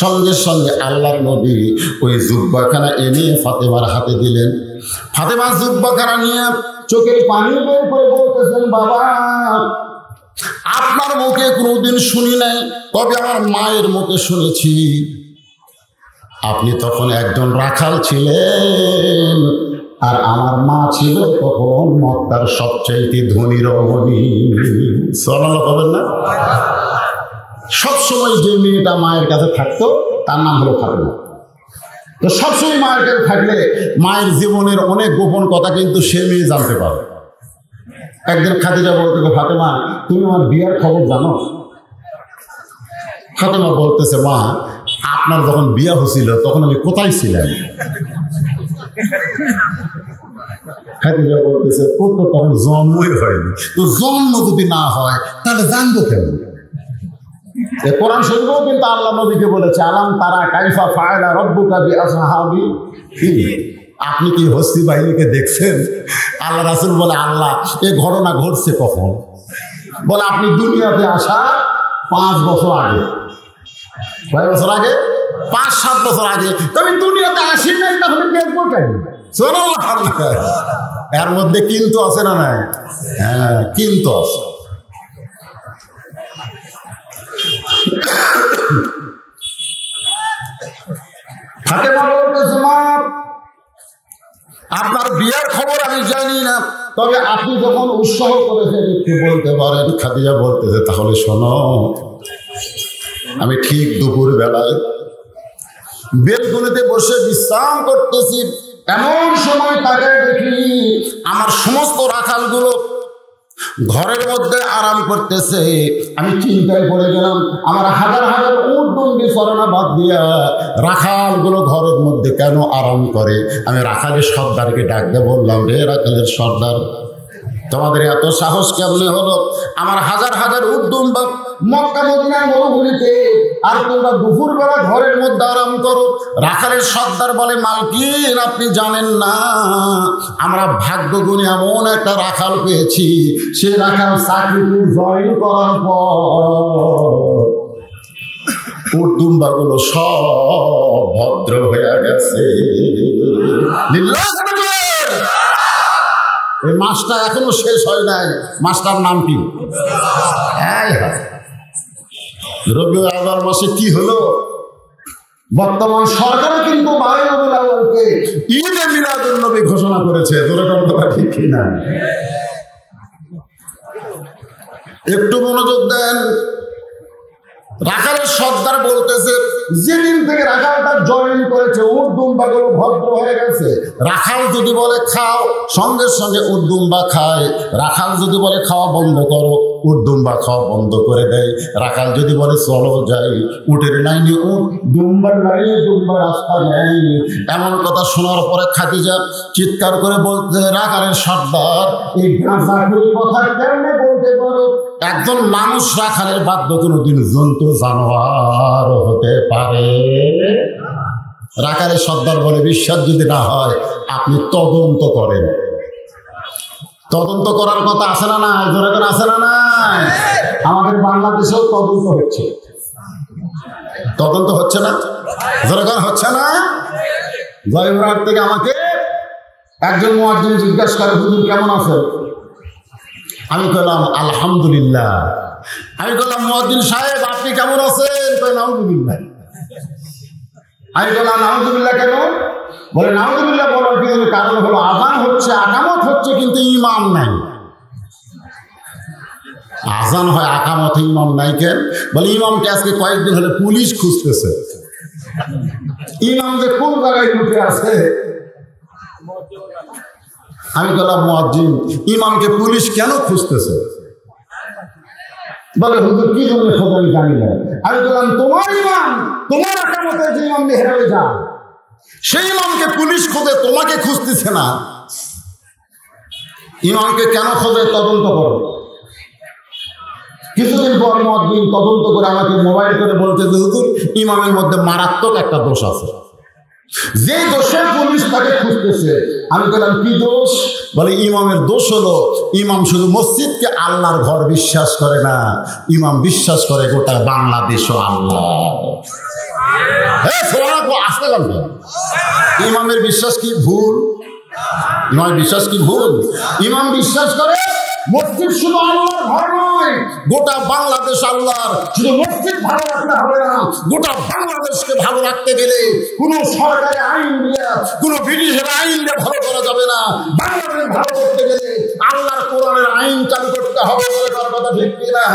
সঙ্গে সঙ্গে আল্লাহর নবী ওই জুব্বাখানা এনে ফাতেমার হাতে দিলেন। ফাতেমা জুব্বাখানা নিয়ে চোখের পানি বের করে বলতেছেন, বাবা আপনার মুখে কোনোদিন শুনি নাই, তবে আমার মায়ের মুখে শুনেছি। আপনি তখন একজন রাখাল ছিলেন, আর আমার মা ছিল তখন মক্কার সবচাইতে ধনী রমণী। সুবহানাল্লাহ বলেন না? সবসময় যে মেয়েটা মায়ের কাছে থাকতো তার নাম হলো ফাতেমা। তো সবসময় মায়ের কাছে থাকলে মায়ের জীবনের অনেক গোপন কথা কিন্তু সে মেয়ে জানতে পারে। একদিন খাদিজা বলতে, ফাতেমা তুমি আমার বিয়ার খবর জানো? ফাতেমা বলতেছে, মা আপনার যখন বিয়া হয়েছিল তখন আমি কোথায় ছিলাম? খাদিজা বলতেছে, তোর তো তখন জন্মই হয়নি। তো জন্ম যদি না হয় তাহলে জানবো কেন? কোরআন শরীফেও কিন্তু আল্লাহ নবীকে বলেছে, আলাম তারা কাইফা ফাআলা রাব্বুকা বিআসহাবি ফিল। আপনি কি হস্তি বাহিনীকে দেখছেন? আল্লাহ রাসূল বলে, আল্লাহ এই ঘটনা ঘটছে কখন? বলে আপনি দুনিয়াতে আসা 5 বছর আগে। কয় বছর আগে? 5-7 বছর আগে। তবে দুনিয়াতে আসি নাই, তাহলে দেখবো কেন? এর মধ্যে কিন্তু আছে না নাই? হ্যাঁ কিন্তু আছে। ফাতেমা বলতেছে, মা আপনার বিয়ের খবর আমি জানি না, তবে আপনি যখন উৎসাহ করেছেন একটু বলতে পারেন। খাদিজা বলতেছে, তাহলে শোনো, আমি ঠিক দুপুর বেলায় বেলকুনিতে বসে বিশ্রাম করতেছি, এমন সময় তাকায় দেখি আমার সমস্ত রাখালগুলো ঘরের মধ্যে আরাম করতেছে। আমি চিন্তায় পড়ে গেলাম, আমার হাজার হাজার উট দণ্ডি চরণা বাদ দিয়া রাখালগুলো ঘরের মধ্যে কেন আরাম করে? আমি রাখালের সর্দারকে ডাকতে বললাম, রে রাখালের সর্দার, তোমাদের এত সাহস কেমনে হলো? আমার হাজার হাজার উট দুম্বা মক্কা মদিনার মরুভূমিতে আর তোমরা দুপুর বেলা ঘরের মধ্যে আরাম করো। রাখালের সর্দার বলে, মালকিন আপনি জানেন না, আমরা ভাগ্য গুণে এমন একটা রাখাল পেয়েছি, সে রাখাল চাকরিতে জয়েন করার পর ওর দুম্বাগুলো সব ভদ্র হয়ে গেছে। এই মাসটা এখনো শেষ হয় নাই। মাসটার নাম কি? রবিউল আউয়াল মাসে কি হলো? বর্তমান সরকার কিন্তু রবিউল আউয়ালকে ঈদে মিলাদুন নবী ঘোষণা করেছে। ঠিক কিনা? একটু মনোযোগ দেন। রাখালের সর্দার বলতেছে, যেদিন থেকে রাখালটা জয়েন করেছে ওর দুম্বাগুলো ভদ্র হয়ে গেছে। রাখাল যদি বলে খাও, সঙ্গে সঙ্গে ওর দুম্বা খায়। রাখাল যদি বলে খাওয়া বন্ধ করো, উট দুম্বা খাওয়া বন্ধ করে দেয়। রাখাল যদি বলে চলো যাই, উটের লাইনে উট, দুম্বার লাইনে দুম্বা রাস্তা নেই। এমন কথা শোনার পরে খাদিজা চিৎকার করে বলতে, রাখালের সর্দার এই গাঁজাখুরি কথা কেমনে বলতে পারো? একজন মানুষ রাখালের বাধ্য কোনোদিন জন্তু জানোয়ার হতে পারে? রাখালের সর্দার বলে, বিশ্বাস যদি না হয় আপনি তদন্ত করেন। তদন্ত করার কথা আছে না না? জোরে করে আছে না না? আমাদের বাংলাদেশেও তদন্ত হচ্ছে। তদন্ত হচ্ছে না? জোরে করে হচ্ছে না? জয়পুরহাট থেকে আমাকে একজন মুয়াজ্জিন জিজ্ঞাসা করে, হুজুর কেমন আছে? আমি বললাম আলহামদুলিল্লাহ। আমি বললাম, মুয়াজ্জিন সাহেব আপনি কেমন আছেন? নাউজুবিল্লাহ। আমি বললাম, নাউজুবিল্লাহ কেন? বলে, নাউজুবিল্লাহ বলার পিছনে কারণ হলো আযান হচ্ছে, আকামত হচ্ছে, কিন্তু ইমাম নাই। আযান হয়, আকামত, ইমাম নাই কেন? বলে, ইমামকে আজকে কয়েকদিন হলে পুলিশ খুঁজতেছে। ইমাম যে কোন জায়গায় ঢুকে আছে? আমি বললাম, মুয়াজ্জিন ইমামকে পুলিশ কেন খুঁজতেছে? বলে, হুজুর কি জন্য খোঁজ আমি জানি না। আমি বললাম, তোমার ইমাম, তোমার আকামতে যে ইমাম মেহরাবে যান, সেই ইমামকে পুলিশ খোঁজে, তোমাকে খুঁজতেছে না। ইমামকে কেন খোঁজে তদন্ত করো। কিছুদিন পর মুয়াজ্জিন তদন্ত করে আমাকে মোবাইল করে বলতে, হুজুর ইমামের মধ্যে মারাত্মক একটা দোষ আছে, যে দোষে পুলিশ তাকে খুঁজতেছে। আমি বললাম, কি দোষ? বলে, ইমামের দোষ হলো ইমাম শুধু মসজিদকে আল্লাহর ঘর বিশ্বাস করে না, ইমাম বিশ্বাস করে গোটা বাংলাদেশ আল্লাহ। ইমামের বিশ্বাস কি ভুল? ইমামের বিশ্বাস কি ভুল? ইমাম বিশ্বাস করে মসজিদ শুধু আল্লাহর ঘর নয়, গোটা বাংলাদেশ আল্লাহর। শুধু মসজিদ ভালো রাখতে হবে না, গোটা বাংলাদেশকে ভালো রাখতে গেলে কোন সরকারি আইন দিয়ে, কোন ব্রিটিশের আইন দিয়ে ভালো করা যাবে না। বাংলাদেশ ভালো করতে গেলে আল্লাহর কোরআনের আইন চালু করতে হবে। কথা ঠিক কিনা?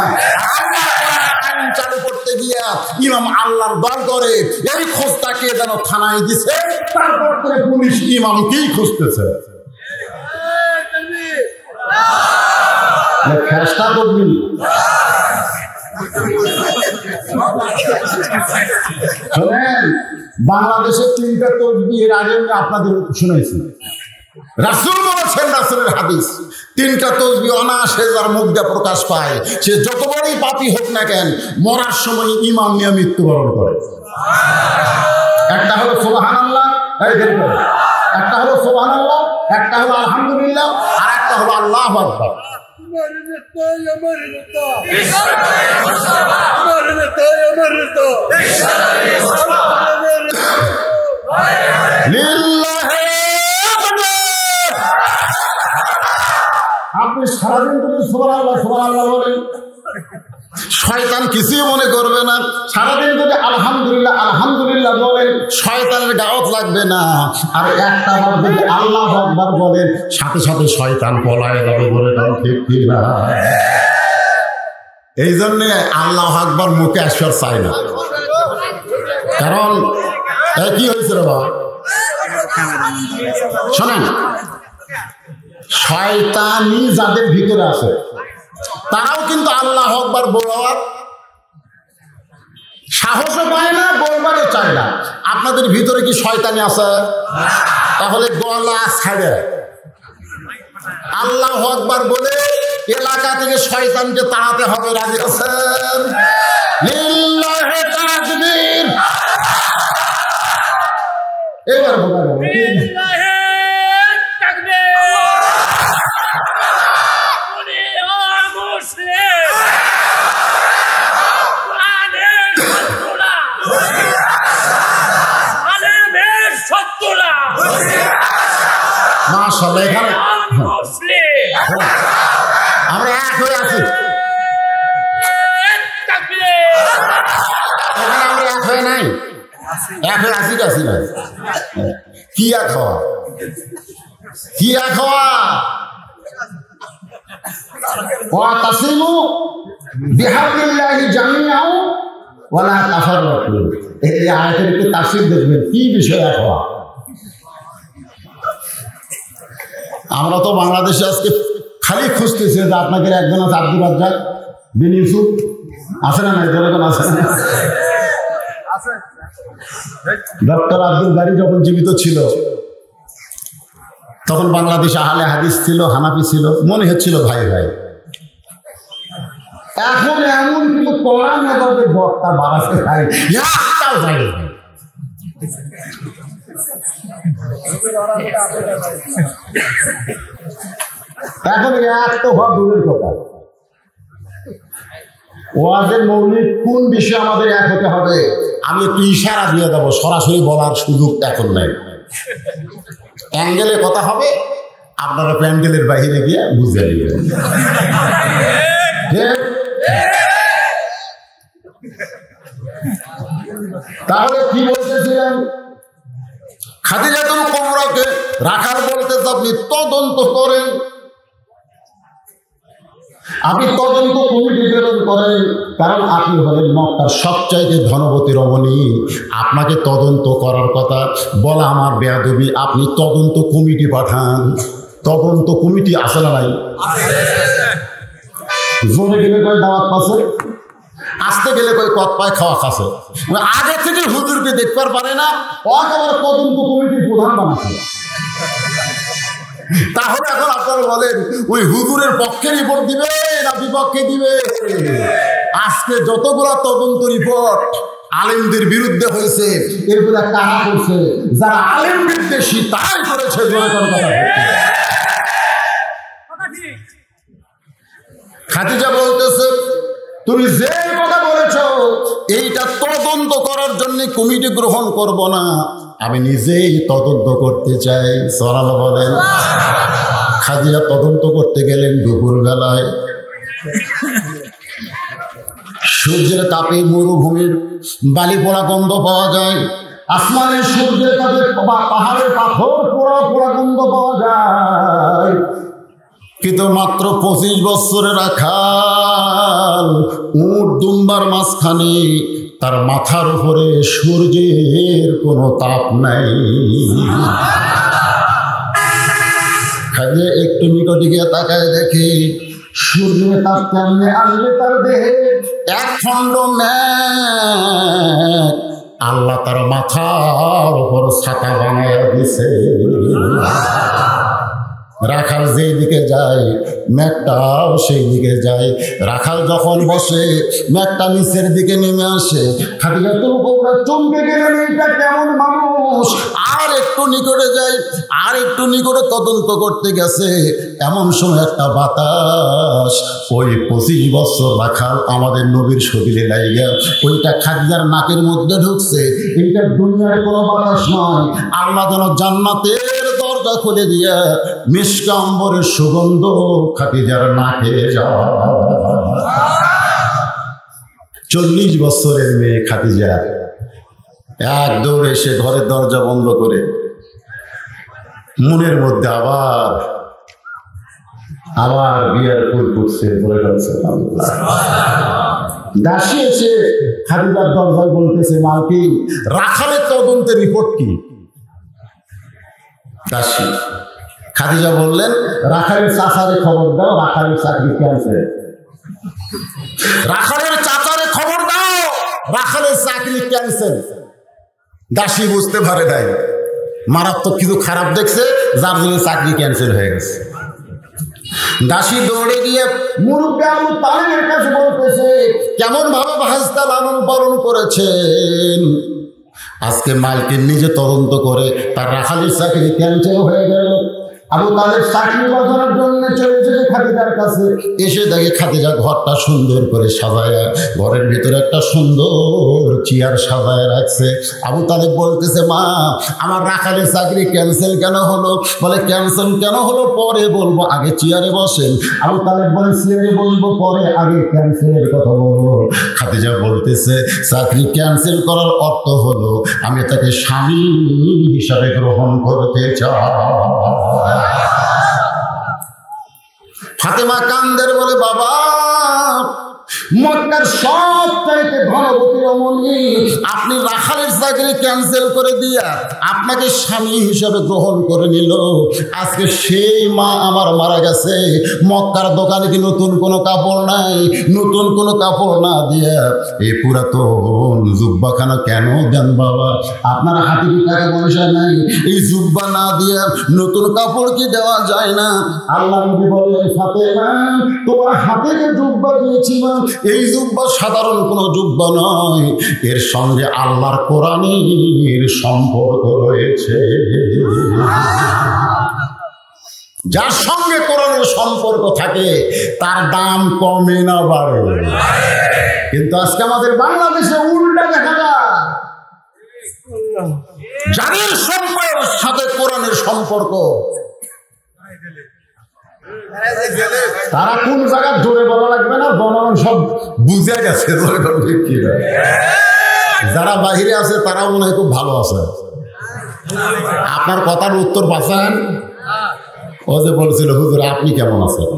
আইন চালু করতে গিয়া ইমাম আল্লাহর দর করে, এই খোঁজটাকে যেন থানায় দিছে, তারপর থেকে পুলিশ ইমামকেই খুঁজতেছে। ফেরেশতা বলবি শোনেন, বাংলাদেশের 3টা তাসবিহ এর আগে আপনাদের শুনেছি। রাসূল বলেছেন, রাসূলের হাদিস, 3টা তাসবিহ অনায়াসে যার মুখ দিয়ে প্রকাশ পায়, সে যত বড়ই পাপী হোক না কেন, মরার সময় ইমাম নিয়ে মৃত্যুবরণ করে। একটা হলো সুবহানাল্লাহ, একটা হলো সুবহানাল্লাহ, একটা হলো আলহামদুলিল্লাহ, আর একটা হলো আল্লাহু আকবার। আপনি সারাদিন যদি সুবহানাল্লাহ সুবহানাল্লাহ বলেন, শয়তান কিছুই মনে করবে না। সারাদিন যদি আলহামদুলিল্লাহ আলহামদুলিল্লাহ বলেন, শয়তানের দাওয়াত লাগবে না। আর একটা বার যদি আল্লাহু আকবার বলেন, সাথে সাথে শয়তান পলায় যাবে। বলে দাও ঠিক কি না? এই জন্যে আল্লাহু আকবার মুখে আসবার চাই না। কারণ কি হয়েছে রে বাবা, শোনেন, শয়তানি যাদের ভিতরে আছে তারাও কিন্তু আল্লাহু আকবার বলার সাহসও পায় না, বলবারও চায় না। আপনাদের ভিতরে কি শয়তানি আছে? তাহলে গলা ছাড়ে আল্লাহু আকবার বলে এলাকা থেকে শয়তানকে তাড়াতে হবে। রাজি আছেন? লিল্লাহি এবার বোঝা গেল। মাশাআল্লাহ, এখানে আমরা এক হয়ে আছি, এখানে আমরা এক হয়ে নাই, এক হয়ে আসি কাছি না। কি এক হওয়া, কি এক হওয়া? ওয়াতাসিমু বিহাবলিল্লাহি জামিআন ওয়া লা তাফাররাকু। এই আয়াতের একটু তাফসীর দেখবেন, কি বিষয় এক হওয়া। আমরা তো বাংলাদেশে আজকে খালি খুঁজতেছি যে আপনাদের একজন আছে আব্দুর রাজ্জাক বিন ইউসুফ, আছে না নাই? জনগণ আছে না? ডক্টর আব্দুল বারী যখন জীবিত ছিল তখন বাংলাদেশে আহলে হাদিস ছিল, হানাফি ছিল, মনে হচ্ছিল ভাই ভাই। এখন এমন কিন্তু কোরআন নগরের বক্তা বাড়াতে খাই, একটাও যায় না। এখন এক তো হওয়া দূরের কথা, ওয়াজের মৌলিক কোন বিষয়ে আমাদের এক হতে হবে আমি একটু ইশারা দিয়ে দেবো, সরাসরি বলার সুযোগ এখন নাই। অ্যাঙ্গেলে কথা হবে, আপনারা প্যান্ডেলের বাইরে গিয়ে বুঝে নেবেন। তাহলে কি বলতেছিলাম? খাদিজাতুল কুবরাকে রাখার বলতে আপনি তদন্ত করেন, আপনি তদন্ত কমিটি প্রেরণ করেন, কারণ আপনি হলেন মক্কার সবচাইতে ধনবতী রমণী। আপনাকে তদন্ত করার কথা বলা আমার বেয়াদবি। আপনি তদন্ত কমিটি পাঠান। তদন্ত কমিটি আছে না নাই? জোরে গেলে কয় দাওয়াত পাশে, আসতে গেলে কয় কত পায় খাওয়া খাচ্ছে। আগে থেকে হুজুরকে দেখতে পারে না, আবার তদন্ত কমিটির প্রধান বানাচ্ছে। তাহলে এখন আপনারা বলেন ওই হুজুরের পক্ষে রিপোর্ট দিবে না বিপক্ষে দিবে? আজকে যতগুলা তদন্ত রিপোর্ট আলেমদের বিরুদ্ধে হয়েছে, এরপরে কারা করছে? যারা আলেম বিদ্বেষী তাই করেছে। খাদিজা বলতেছে, তুমি যে কথা বলেছ এইটা তদন্ত করার জন্য কমিটি গ্রহণ করব না, আমি নিজেই তদন্ত করতে চাই। সরাল বলেন। খাদিজা তদন্ত করতে গেলেন দুপুর বেলায়। সূর্যের তাপে মরুভূমির বালি পোড়া গন্ধ পাওয়া যায়, আসমানের সূর্যের তাপে পাহাড়ের পাথর পোড়া পোড়া গন্ধ পাওয়া যায়। কিন্তু মাত্র 25 বছরের রাখাল উট দুম্বার মাঝখানে, তার মাথার উপরে সূর্যের কোনো তাপ নাই। খাইয়ে একটু নিকটে গিয়ে তাকায় দেখি সূর্যের তাপ কেমনে আসবে তার দেহে। এক খণ্ড মেঘ আল্লাহ তার মাথার উপর ছাতা বানায় দিছে। রাখাল যেই দিকে যায় মেঘটাও সেই দিকে যায়। রাখাল যখন বসে মেঘটা নিচের দিকে নেমে আসে। খাদিজাতুল কুবরা চমকে গেলেন, এইটা কেমন মানুষ? আর একটু নিকটে যায়, আর একটু নিকটে তদন্ত করতে গেছে। এমন সময় একটা বাতাস ওই 25 বছর রাখাল আমাদের নবীর শরীরে লাইগা ওইটা খাদিজার নাকের মধ্যে ঢুকছে। এইটা দুনিয়ার কোনো বাতাস নয়, আল্লাহ যেন জান্নাতের দরজা খুলে দিয়া মিশকা আম্বরের সুগন্ধ খাদিজার নাকে যায়। 40 বছরের মেয়ে খাদিজা এক দৌড়ে এসে ঘরের দরজা বন্ধ করে মনের মধ্যে আবার বিয়ের ফুল ফুটছে। দাসী এসে খাদিজার দরজায় বলতেছে, মালকিন রাখালের তদন্তের রিপোর্ট কি? দাসী খাদিজা বললেন, রাখালের চাচারে খবর দাও, রাখালের চাকরি ক্যান্সেল। রাখালের চাচারে খবর দাও, রাখালের চাকরি ক্যান্সেল। দাসী বুঝতে পারে নাই, মারাত্মক কিছু খারাপ দেখছে, যার জন্য চাকরি ক্যান্সেল হয়ে গেছে। দাসী দৌড়ে গিয়ে মুরব্বি আবু তালেবের কাছে বলতেছে, কেমন ভাবে ভাইস্তা লালন পালন করেছেন, আজকে মালিক নিজে তদন্ত করে তার রাখালের চাকরি ক্যান্সেল হয়ে গেল। আবু তালেব চাকরি বাজানোর জন্য চলেছে খাদিজার কাছে, এসে দেখে খাদিজা ঘরটা সুন্দর করে সাজায়া, ঘরের ভিতরে একটা সুন্দর চেয়ার সাজায় রাখছে। আবু তালেব বলতেছে, মা আমার রাখালের চাকরি ক্যান্সেল কেন হলো? বলে ক্যান্সেল কেন হলো পরে বলবো, আগে চেয়ারে বসেন। আবু তালেব বলে চেয়ারে বলবো পরে, আগে ক্যান্সেলের কথা বলবো। খাদিজা বলতেছে চাকরি ক্যান্সেল করার অর্থ হলো আমি তাকে স্বামী হিসাবে গ্রহণ করতে চাই। ফাতেমা কান্দের বলে, বাবা মক্কার সব চাইতে ধনবতী রমণী আপনি রাখালের চাকরি ক্যান্সেল করে দিয়া আপনাকে স্বামী হিসাবে গ্রহণ করে নিল। আজকে সেই মা আমার মারা গেছে, মক্কার দোকানে কি নতুন কোনো কাপড় নাই? নতুন কোনো কাপড় না দিয়া এই পুরাতন জুব্বাখানা কেন দেন বাবা? আপনার হাতে কি টাকা পয়সা নাই? এই জুব্বা না দিয়া নতুন কাপড় কি দেওয়া যায় না? আল্লাহ নবী বলে, ফাতেমা তোমার হাতে যে জুব্বা দিয়েছি মা, এই জুব্বা সাধারণ কোনো জুব্বা নয়, এর সঙ্গে আল্লাহর কোরআনের সম্পর্ক রয়েছে। যার সঙ্গে কোরআনের সম্পর্ক থাকে তার দাম কমে না বাড়ে। কিন্তু আজকে আমাদের বাংলাদেশে উল্টা দেখা যায়, যাদের সম্পর্কের সাথে কোরআনের সম্পর্ক তারা কোন জায়গায় জোরে বলা লাগবে না, জনগণ সব বুঝে গেছে। যারা বাহিরে আছে তারাও মনে হয় খুব ভালো আছে। আপনার কথার উত্তর পাচ্ছেন? ও যে বলছিল হুজুর আপনি কেমন আছেন?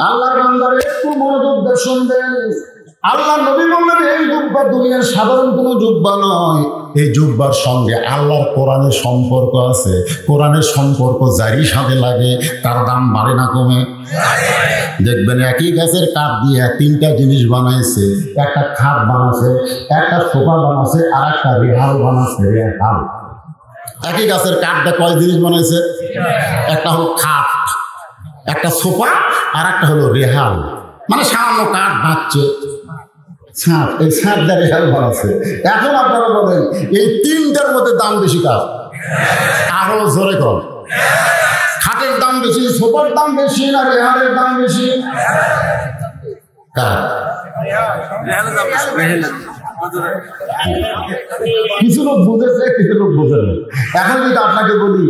আল্লাহর বান্দার একটু মনোযোগ দিয়ে শুনবেন। আল্লাহ নবী বললেন এই জুব্বা দুনিয়ার সাধারণ কোনো জুব্বা নয়, এই জুব্বার সঙ্গে আল্লাহর কোরআনের সম্পর্ক আছে। কোরআনের সম্পর্ক যারই সাথে লাগে তার দাম বাড়ে না কমে? দেখবেন একই গাছের কাঠ দিয়ে তিনটা জিনিস বানাইছে, একটা খাট বানাচ্ছে, একটা সোফা বানাচ্ছে, আর একটা রেহাল বানাচ্ছে। রেহাল একই গাছের কাঠটা কয় জিনিস বানাইছে? একটা হলো খাট, একটা সোফা, আর একটা হলো রেহাল, মানে সামান্য কাঠ বাঁচছে ছাপ, এই ছাপ দিয়ে রেহাল বানাচ্ছে। এখন আপনারা বলেন এই তিনটার মধ্যে দাম বেশি কার? আরো জোরে কম। খাটের দাম বেশি, সোফার দাম বেশি, না রেহালের দাম বেশি? কার? কিছু লোক বুঝেছে, কিছু লোক বুঝে না। এখন যদি আপনাকে বলি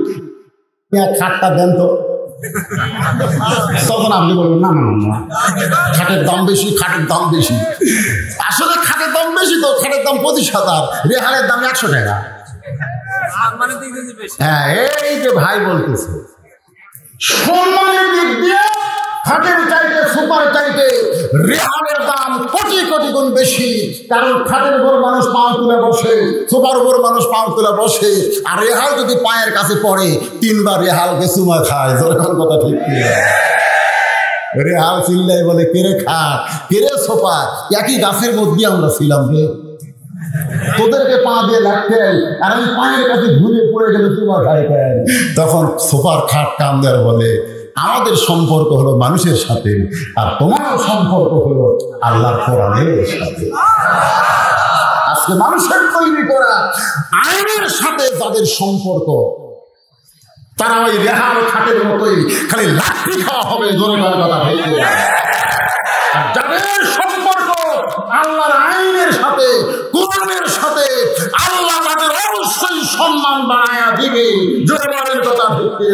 খাটটা দেন তো, তখন আপনি বলবেন না না না খাটের দাম বেশি, খাটের দাম বেশি। আসলে খাটের দাম বেশি তো, খাটের দাম 25,000, রেহালের দাম 100 টাকা। হ্যাঁ, এই যে ভাই বলতেছে সম্মানের দিক দিয়ে খাটের চাইতে সুপার চাইতে রেহালের দাম কোটি কোটি গুণ বেশি। কারণ খাটের উপর মানুষ পাও তুলে বসে, সুপার উপর মানুষ পাও তুলে বসে, আর রেহাল যদি পায়ের কাছে পড়ে 3 বার রেহালকে চুমা খায়। যেরকম কথা ঠিক কি? রেহাল চিল্লাই বলে কেড়ে খাট, কেড়ে সোফা, একই গাছের মধ্যে আমরা ছিলাম রে। তোদেরকে পা দিয়ে লাগতেন আর আমি পায়ের কাছে ঘুরে পড়ে গেলে চুমা খাই। তখন সোফার খাট কান দেওয়ার বলে আমাদের সম্পর্ক হলো মানুষের সাথে, আর তোমার সম্পর্ক হলো আল্লাহর কোরআনের সাথে। আজকে মানুষের তৈরি করা আইনের সাথে যাদের সম্পর্ক, তারা ওই রেহাল খাটের মতোই খালি লাঠি খাওয়া হবে। আর যাদের সম্পর্ক আল্লাহর আইনের সাথে, কোরআনের সাথে, আল্লাহ তাদের অবশ্যই সম্মান বানায়া দিবে। জোরের কথা ভিত্তি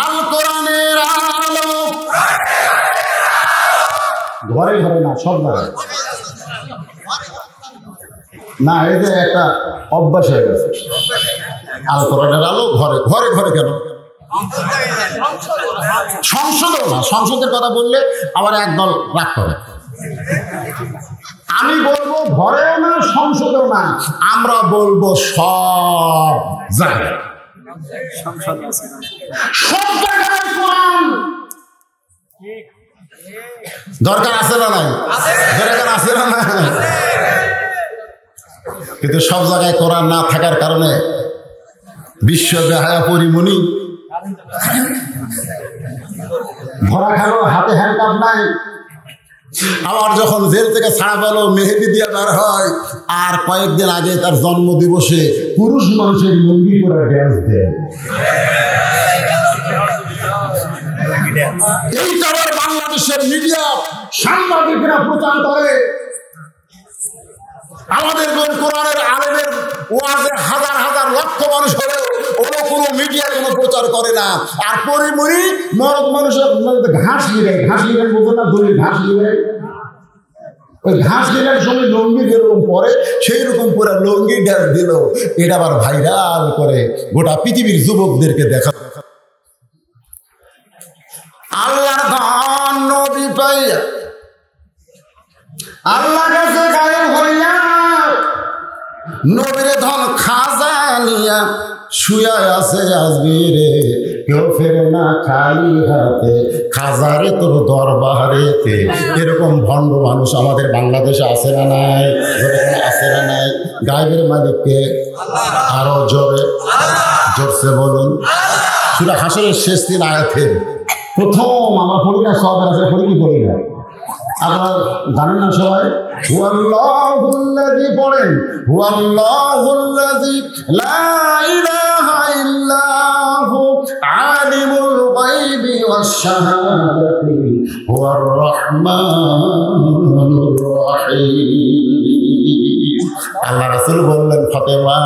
আল কোরআনের আলো ঘরে ঘরে না, সব জায়গায় না। এই যে একটা অভ্যাস হয়ে গেছে, আল কোরআনের আলো ঘরে ঘরে ঘরে। কেন সংসদেও না? সংসদের কথা বললে আবার একদল রাগ করে। আমি বলবো ঘরেও না, সংসদেও না, আমরা বলবো সব জায়গায়। সব জায়গায় কোরআন দরকার আছে না নাই? দরকার আছে না নাই? কিন্তু সব জায়গায় কোরআন না থাকার কারণে বিশ্ব বেহায়া পরিমণি ধরা খেলো, হাতে হ্যান্ডকাপ নাই। আবার যখন জেল থেকে ছাড়া পেল, মেহেদি দিয়ে বের হয়। আর কয়েকদিন আগে তার জন্ম দিবসে পুরুষ মানুষের লুঙ্গি করে ড্যান্স দেয়। এইটা আবার বাংলাদেশের মিডিয়া সাংবাদিকরা প্রচার করে। আমাদের কোরআনের আলেমের ওয়াজে হাজার হাজার লক্ষ মানুষ হলেও ওরা কোনো মিডিয়া কোনো প্রচার করে না। আর পরিমরি মরদ মানুষের ঘাস নিবে, ঘাস নিবেন বলতে না, দড়ির ঘাস নিবে। ওই ঘাস নিবার সময় লুঙ্গি যেরকম পরে সেই রকম পুরো লুঙ্গি ড্যান্স দিল। এটা আবার ভাইরাল করে গোটা পৃথিবীর যুবকদেরকে দেখা। আল্লাহর দান নবী পাইয়া আল্লাহ কাছে গায়েব হইয়া নবীর ধন খাজা নিয়া শুয়া আছে আজমিরে, কেউ ফেরে না খালি হাতে, খাজারে তোর দরবারেতে। এরকম ভণ্ড মানুষ আমাদের বাংলাদেশে আছে না নাই? আছে না নাই? গায়েবের মালিককে আরো জোরে জোরসে বলুন। সূরা হাশরের শেষ 3 আয়াতের প্রথম আমার পড়ি না, সব আছে পড়ি কি পড়ি না, আপনারা জানেন না সবাই? হুয়াল্লাহুল্লাযী পড়েন, হুয়াল্লাহুল্লাযী লা ইলাহা ইল্লা হু আলিমুল গায়বি ওয়াশ শাহাদাতি হুয়ার রাহমানুর রাহিম। আল্লাহ রাসূল বললেন, ফাতেমা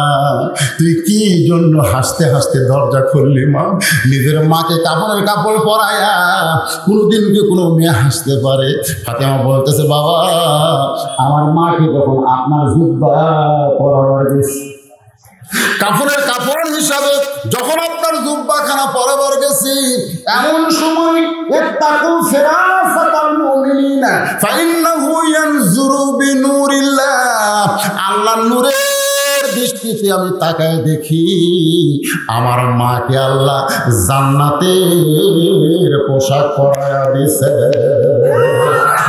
তুই কি জন্য হাসতে হাসতে দরজা খুললি মা? নিজের মাকে কাপড়ের কাপড় পরায়া কোনোদিন কি কোনো মেয়ে হাসতে পারে? ফাতেমা বলতেছে, বাবা আমার মাকে যখন আপনার জুব্বা পরাবার গেছি, কাপড়ের কাপড় হিসাবে যখন আপনার জুব্বাখানা পরাবার গেছি, এমন সময় ইত্তাকু ফিরাসাতাল মুমিনিনা ফাইন্নাহু ইয়ানজুরু বিনুরিল্লাহ, আল্লাহর নূরের দৃষ্টিতে আমি তাকায় দেখি আমার মাকে আল্লাহ জান্নাতের পোশাক পরায়া দিয়েছে।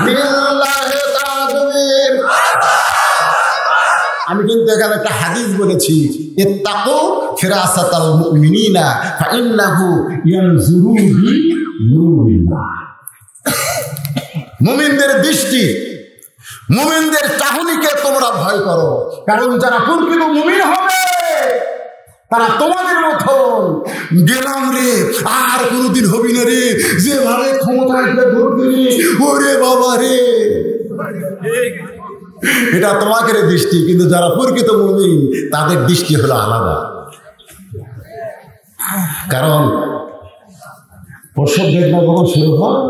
বিল্লাহি তাকবীর। আমি কিন্তু এখানে একটা হাদিস বলেছি, ইত্তাকু ফিরাসাতাল মুমিনিনা ফাইন্নাহু ইয়ানজুরু বিনুরিল্লাহ। মুমিনদের দৃষ্টি, মুমিনদের চাহনিকে তোমরা ভয় করো, কারণ যারা প্রকৃত মুমিন হবে তারা তোমাদের মতন গেলাম রে আর কোনোদিন হবি না রে, যেভাবে ক্ষমতা ধরবি ওরে বাবা রে, এটা তোমাদের দৃষ্টি। কিন্তু যারা প্রকৃত মুমিন তাদের দৃষ্টি হলো আলাদা। কারণ প্রসব বেদনা যখন শুরু হয়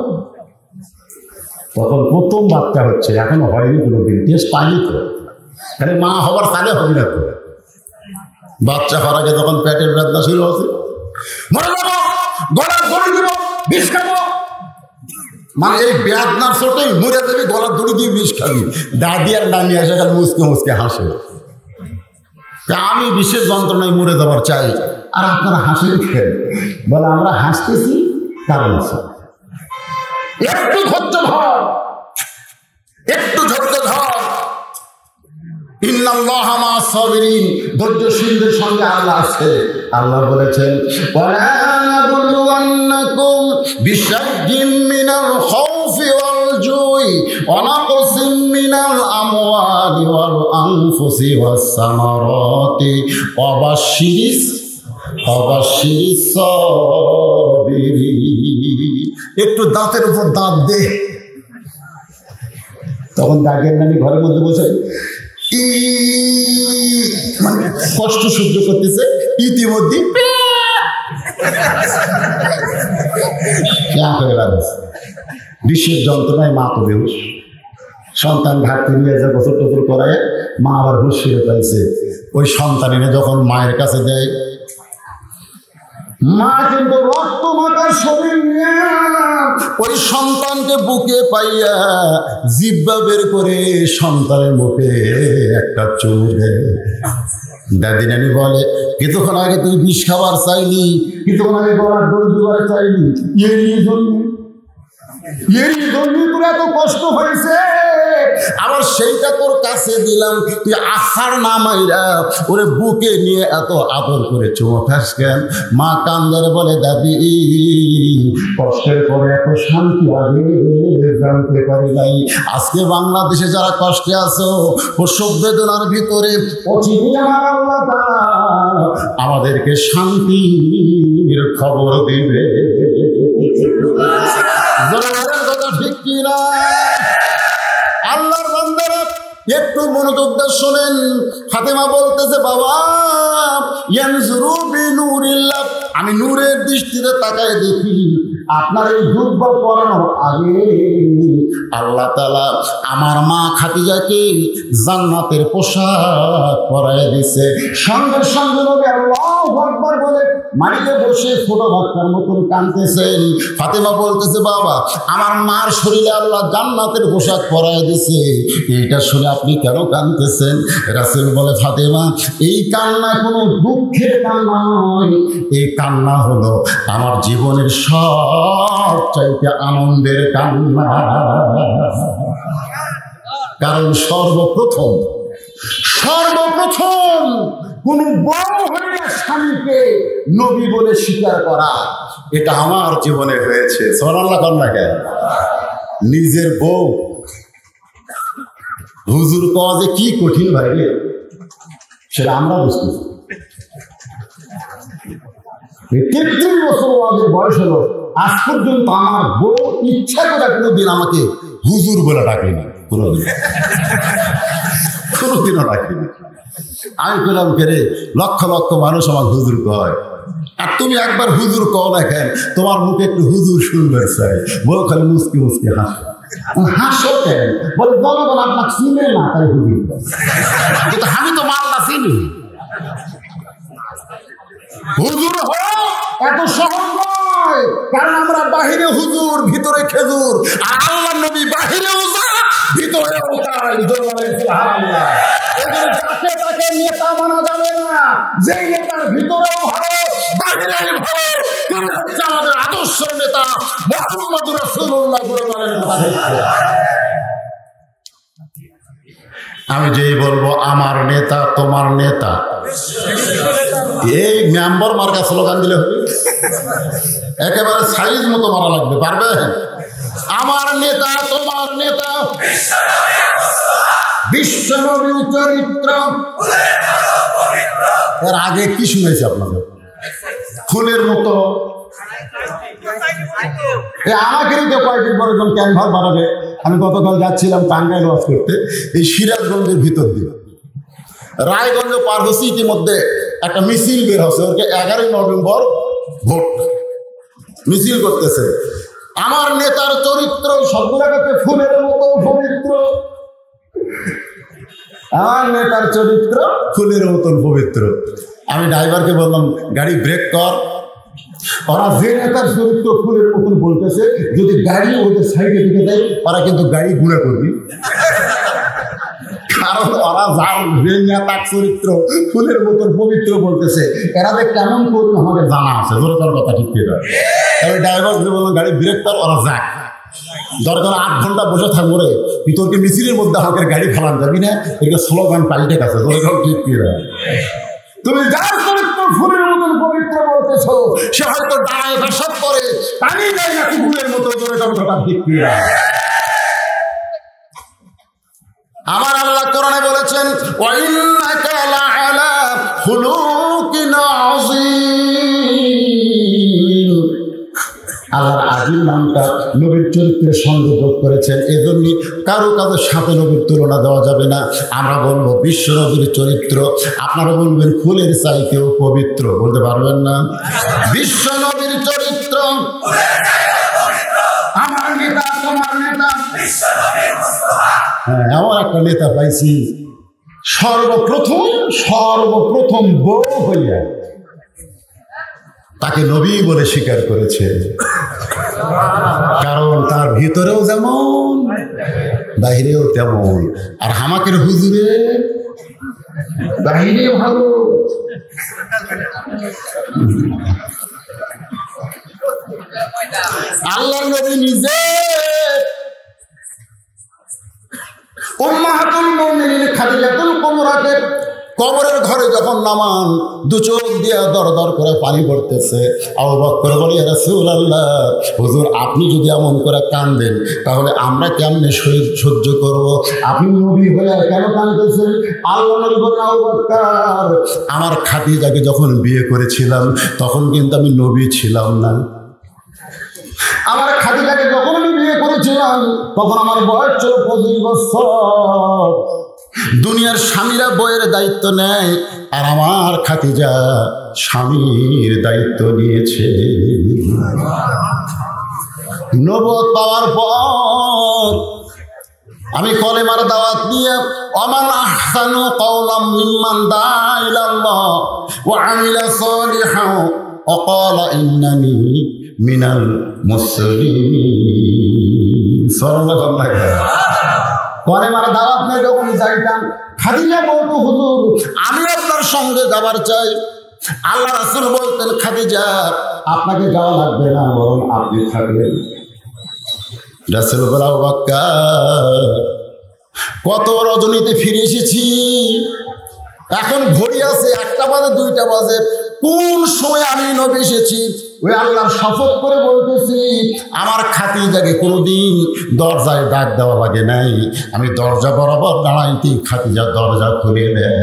তখন প্রথম বাচ্চা হচ্ছে, এখনো হয়নি কোনোদিন, টেস্ট পাইনি তো, তাহলে মা হবার তাহলে হবে না তো। বাচ্চা হওয়ার আগে যখন পেটের বেদনা শুরু হচ্ছে, মরে যাবো, গলার দড়ি দিব, বিষ খাবো, মানে এই বেদনার চোটেই মরে যাবি, গলার দড়ি দিয়ে বিষ খাবি। দাদি আর নানি এসে গেল মুসকে মুসকে হাসে, আমি বিশেষ যন্ত্রণায় মরে যাবার চাই, আর আপনারা হাসেন খেয়ে বলে আমরা হাসতেছি কারণ আছে। একটু ধৈর্য ধর, একটু ধৈর্য ধর। ইন্নাল্লাহা মা'আস সাবিরিন, ধৈর্যশীলদের সঙ্গে আল্লাহ আছে। আল্লাহ বলেছেন, ওয়ালা নাবলুওয়ান্নাকুম বিশাইইন মিনাল খাউফি ওয়াল জুই ওয়া নাকসিম মিনাল আমওয়ালি ওয়াল আনফুসি ওয়াস সামারাতি ওয়া বাশশিরিস সাবিরিন। একটু দাঁতের উপর দাঁত দে। তখন দাগের নানি ঘরের মধ্যে বসে মানে কষ্ট সহ্য করতেছে, ইতিমধ্যে বিশ্বের যন্ত্রণায় মা তো বেহুশ, সন্তান ঘাটতে নিয়ে যে গোসল টোসল করায় মা আবার হুশ ফিরে পাইছে। ওই সন্তান এনে যখন মায়ের কাছে দেয়, মা কিন্তু রক্ত মাখার শরীর নিয়ে ওই সন্তানকে বুকে পাইয়া জিহ্বা বের করে সন্তানের মুখে একটা চুমু দেয়। দাদি নানি বলে, কিছুক্ষণ আগে তুই বিষ খাবার চাইলি, কিছুক্ষণ আগে গলার দড়ি দিবার চাইলি, এই জন্যই তোর এত কষ্ট হয়েছে, আবার সেইটা তোর কাছে দিলাম, তুই আসার না মাইরা ওরে বুকে নিয়ে এত আদর করে চুমো খাস কেন? মা কান্দারে বলে, দাদি কষ্টের পরে এত শান্তি আগে জানতে পারি নাই। আজকে বাংলাদেশে যারা কষ্টে আছো, প্রসব বেদনার ভিতরে আল্লাহ তাআলা আমাদেরকে শান্তির খবর দিবে। ঠিক কিনা? আল্লাহর বান্দারা একটু মনোযোগ দিয়ে শোনেন। ফাতেমা বলতেছে, বাবা ইয়ানজুরু বিনুরিল্লাহ, আমি নূরের দৃষ্টিতে তাকায় দেখি আপনার এই জুব্বা পরানোর আগে আল্লাহ তাআলা আমার মা খাদিজাকে জান্নাতের পোশাক পরায় দিয়েছে। সঙ্গে সঙ্গে নবী আল্লাহু আকবার বলে মাটিতে বসে ছোট বাচ্চার মতন কাঁদতেছেন। ফাতেমা বলতেছে, বাবা আমার মার শরীরে আল্লাহ জান্নাতের পোশাক পরায় দিয়েছে, এইটা শুনে আপনি কেন কাঁদতেছেন? রাসূল বলে, ফাতেমা এই কান্না কোনো দুঃখের কান্না নয়, এই কান্না হলো আমার জীবনের সবচাইতে আনন্দের কান্না। কারণ সর্বপ্রথম কোন বড় হয়ে স্বামীকে নবী বলে স্বীকার করা, এটা আমার জীবনে হয়েছে। সুবহানাল্লাহ কন্যা কেন? নিজের বউ হুজুর কওয়া যে কি কঠিন ভাই, সেটা আমরা বুঝতেছি। 33 বছর আমাদের বয়স হলো, আজ পর্যন্ত আমার বউ ইচ্ছা করে কোনোদিন আমাকে হুজুর বলে ডাকেনি, কোনোদিনও ডাকেনি। আমি বললাম, ফেরে লক্ষ লক্ষ মানুষ আমার হুজুর কয়, আর তুমি একবার হুজুর কও না কেন? তোমার মুখে একটু হুজুর শুনবে চাই। বউ খালি মুসকি মুসকি হাসো। হাসো কেন? বলে জনগণ আপনাকে চিনে না, তাই হুজুর। কিন্তু আমি তো মালটা চিনি। হুজুর এত সহজ নয়, কারণ আমরা বাহিরে হুজুর, ভিতরে খেজুর। আর আল্লাহ নবী বাহিরে হুজুর, ভিতরে তাকে নেতা মানা যাবে না। যে নেতার ভিতরেও ভালো, বাহিরেও ভালো, তিনি হচ্ছে আমাদের আদর্শ নেতা মুহাম্মদ রাসূলুল্লাহ। আমি যেই বলবো আমার নেতা তোমার নেতা, এই মেম্বার মার্কা স্লোগান দিলে হবে? একেবারে সাইজ মতো মারা লাগবে, পারবে? আমার নেতা তোমার নেতা, বিশ্বনবী চরিত্র। এর আগে কি শুনেছি আপনাদের? ফুলের মতো। আমাকে কয়েকদিন পরে যখন ক্যানভার বাড়াবে, আমি গতকাল যাচ্ছিলাম টাঙ্গাইল ওয়াজ করতে, এই সিরাজগঞ্জের ভিতর দিয়ে রায়গঞ্জ পার হচ্ছে, ইতিমধ্যে একটা মিছিল বের হচ্ছে, ওকে 11 নভেম্বর ভোট মিছিল করতেছে। আমার নেতার চরিত্র সবগুলা কাছে ফুলের মতো পবিত্র, আমার নেতার চরিত্র ফুলের মতন পবিত্র। আমি ড্রাইভারকে বললাম, গাড়ি ব্রেক কর। ওরা যে নেতার চরিত্র ফুলের মতন বলতেছে, যদি গাড়ি ওদের সাইডে দিকে দেয়, ওরা কিন্তু গাড়ি গুঁড়া করবি। কারণ ওরা যার যে নেতার চরিত্র ফুলের মতন পবিত্র বলতেছে, এরা যে কেমন করবে আমাদের জানা আছে। জোরকার কথা ঠিক করে আমি ড্রাইভারকে বললাম, গাড়ি ব্রেক কর, ওরা যাক। দরকার 8 ঘন্টা বসে থাকবো রে, তোরকে মিছিলের মধ্যে আমাকে গাড়ি ফেলান যাবি না, এটা স্লোগান পাল্টে গেছে। জোরকার ঠিক করে তুমি যার চরিত্র ফুলের মতন পবিত্র বলতেছো, সে হয়তো দাঁড়ায় ভাষণ করে, পানি যায় নাকি ফুলের মতো। জোরকার কথা ঠিক করে আমার আল্লাহ কোরআনে বলেছেন, ওয়া ইন্নাকা লাআলা খুলুকিন আযীম। আল্লাহর আজিম নামটা নবীর চরিত্রের সঙ্গে যোগ করেছেন, এজন্য কারো কারোর সাথে নবীর তুলনা দেওয়া যাবে না। আমরা বলবো বিশ্ব নবীর চরিত্র, আপনারা বলবেন ফুলের চাইতেও পবিত্র, বলতে পারবেন না? বিশ্ব নবীর চরিত্র, আমার নেতা তোমার নেতা। হ্যাঁ, আমার একটা নেতা পাইছি, সর্বপ্রথম বউ হইয়া তাকে নবী বলে স্বীকার করেছে। কারণ তার ভিতরেও যেমন বাহিরেও তেমন। আর হামাকের হুজুরে বাহিরে ভালো, আল্লাহর নবী নিজে উম্মাহাতুল মুমিনিন খাদিজাতুল কুবরাকে কবরের ঘরে যখন নামান, দু চোখ দিয়ে দর দর করে পানি পড়তেছে। আবু বকর বলে, ইয়া রাসূলুল্লাহ, হুজুর আপনি যদি এমন করে কাঁদেন তাহলে আমরা কেমনে সহ্য করব? আপনি নবী হয়ে কেন কাঁদতেছেন? আল্লাহ নবী বলেন, আবু বকর, আমার খাদিজাকে যখন বিয়ে করেছিলাম তখন কিন্তু আমি নবী ছিলাম না। আমার খাদিজাকে যখন আমি বিয়ে করেছিলাম তখন আমার বয়স ছিল 25 বছর। দুনিয়ার স্বামীরা বইয়ের দায়িত্ব নেয়, আর আমার খাদিজা স্বামীর দায়িত্ব নিয়েছে। নবুয়ত পাওয়ার পর আমি কলেমার দাওয়াত দিয়ে ওমান আহসানু কাওলাম মিম্মান দাআ ইলাল্লাহ ওয়া আমিলা সালিহান ওয়া ক্বালা ইন্নানি মিনাল মুসলিমিন। সাল্লাল্লাহু আলাইহি কলেমার দাওয়াত নিয়ে যখন যাইতাম, খাদিজা বলতো, হুজুর আমি আপনার সঙ্গে যাবার চাই। আল্লাহ রাসূল বলতেন, খাদিজা আপনাকে যাওয়া লাগবে না, বরং আপনি থাকবেন। রাসূল বলে, আবু বকর কত রজনীতে ফিরে এসেছি, এখন ঘড়ি আছে 1টা বাজে 2টা বাজে, কোন সময় আমি নবী এসেছি? ওই আল্লাহর শপথ করে বলতেছি, আমার খাদিজাকে কোনোদিন দরজায় ডাক দেওয়া লাগে নাই। আমি দরজা বরাবর দাঁড়াইতে খাদিজা দরজা খুলে দেয়।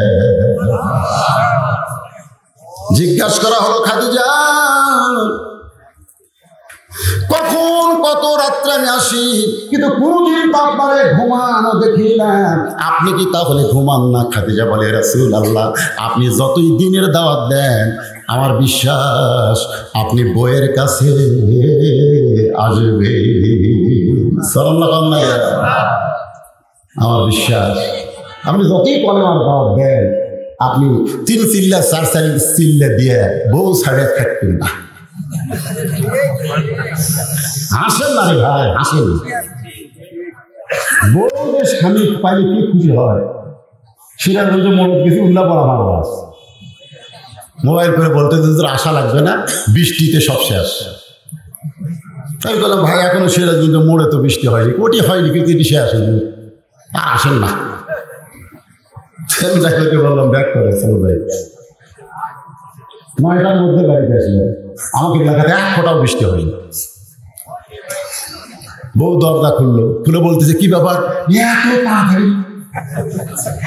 জিজ্ঞাসা করা হলো, খাদিজা কখন কত রাত্রে আমি আসি, কিন্তু কোনদিন তো আপনারে ঘুমানো দেখি না, আপনি কি তাহলে ঘুমান না? খাদিজা বলে, রাসূলুল্লাহ আপনি যতই দিনের দাওয়াত দেন আমার বিশ্বাস আপনি বইয়ের কাছে আসবে। আমার বিশ্বাস আপনি যতই কলেমার দাওয়াত দেন আপনি 3 চিল্লা 4 চিল্লা দিয়ে বউ ছাড়ে থাকবেন না। হাসেন না রে ভাই, হাসেন। বউদের স্বামী পাইলে কি খুশি হয়? সিরাজগঞ্জে মনে কিছু উল্লাহ পড়া ভালো আছে, মোবাইল করে বলতে তোর আশা লাগবে না, বৃষ্টিতে সব শেষ। তাই বললাম, ভাই এখনো সিরাজগঞ্জে মোড়ে তো বৃষ্টি হয়নি, কোটি হয়নি, কিন্তু সে আসেনি, আসেন না। বললাম ব্যাক করে চলো ভাই, 9টার মধ্যে গাড়িতে আসলেন, আমাকে এলাকাতে 1 ফোঁটাও বৃষ্টি হয়নি। বউ দরজা খুলে বলতেছে, কি ব্যাপার এত তাড়াতাড়ি?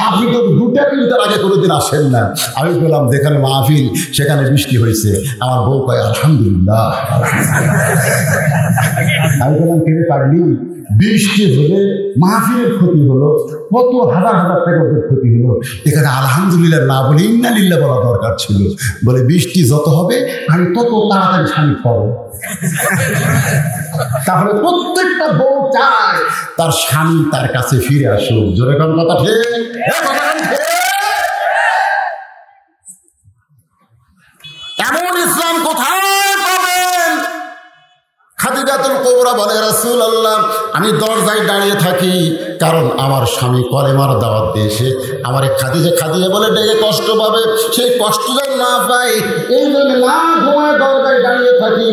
আপনি তো 2টা-3টার আগে কোনোদিন আসেন না। আমি বললাম, যেখানে মাহফিল সেখানে বৃষ্টি হয়েছে। আমার বউ কয়, আলহামদুলিল্লাহ। আমি বললাম, কেটে পারলি? বৃষ্টি হলে মাহফিলের ক্ষতি হলো, কত হাজার হাজার টাকা ওদের ক্ষতি হলো, এখানে আলহামদুলিল্লাহ না বলে ইন্না লিল্লাহ বলা দরকার ছিল। বলে, বৃষ্টি যত হবে আমি তত তাড়াতাড়ি স্বামী পাবো। তাহলে প্রত্যেকটা বউ চায় তার স্বামী তার কাছে ফিরে আসুক। জোরে কোন কথা ঠিক? এমন ইসলাম কোথায় পাবেন? খাদিজাতুল কুবরা বলে, রাসূলুল্লাহ আমি দরজায় দাঁড়িয়ে থাকি, কারণ আমার স্বামী কলেমার দাওয়াত দিয়েছে। আমার খাদিজা বলে ডেকে কষ্ট পাবে, সেই কষ্ট যেন না পাই এই জন্য না ঘুমায় দরজায় দাঁড়িয়ে থাকি।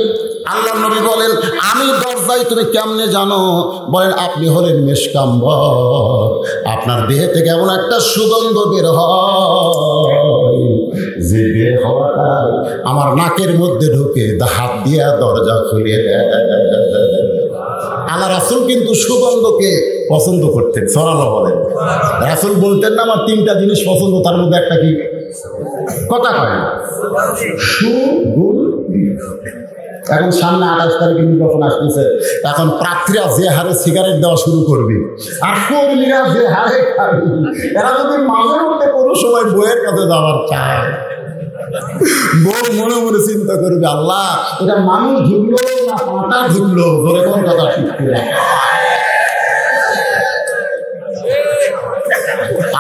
আল্লাহ নবী বলেন, আমি দরজায় তুমি কেমনে জানো? বলেন, আপনি হলেন মেশকাম্বর, আপনার দেহে থেকে এমন একটা সুগন্ধ বের হয় যে বের হওয়াটা আমার নাকের মধ্যে ঢুকে হাত দিয়ে দরজা খুলে দেয়। আল্লাহ রাসূল কিন্তু সুগন্ধকে পছন্দ করতেন। সাল্লাল্লাহু বলেন, রাসূল বলতেন না আমার 3টা জিনিস পছন্দ, তার মধ্যে একটা কি? কথা কয় সুগন্ধ। এখন সামনে 28 তারিখে নির্বাচন আসতেছে, এখন প্রার্থীরা যে হারে সিগারেট দেওয়া শুরু করবে আর কর্মীরা যে হারে খাবে, এরা যদি মাঝে মধ্যে কোনো সময় বইয়ের কাছে যাওয়ার চায়, বউ মনে মনে চিন্তা করবে, আল্লাহ এটা মানুষ ঢুকলো না পাটা ঢুকলো, ধরে কোন কথা ঠিক করে।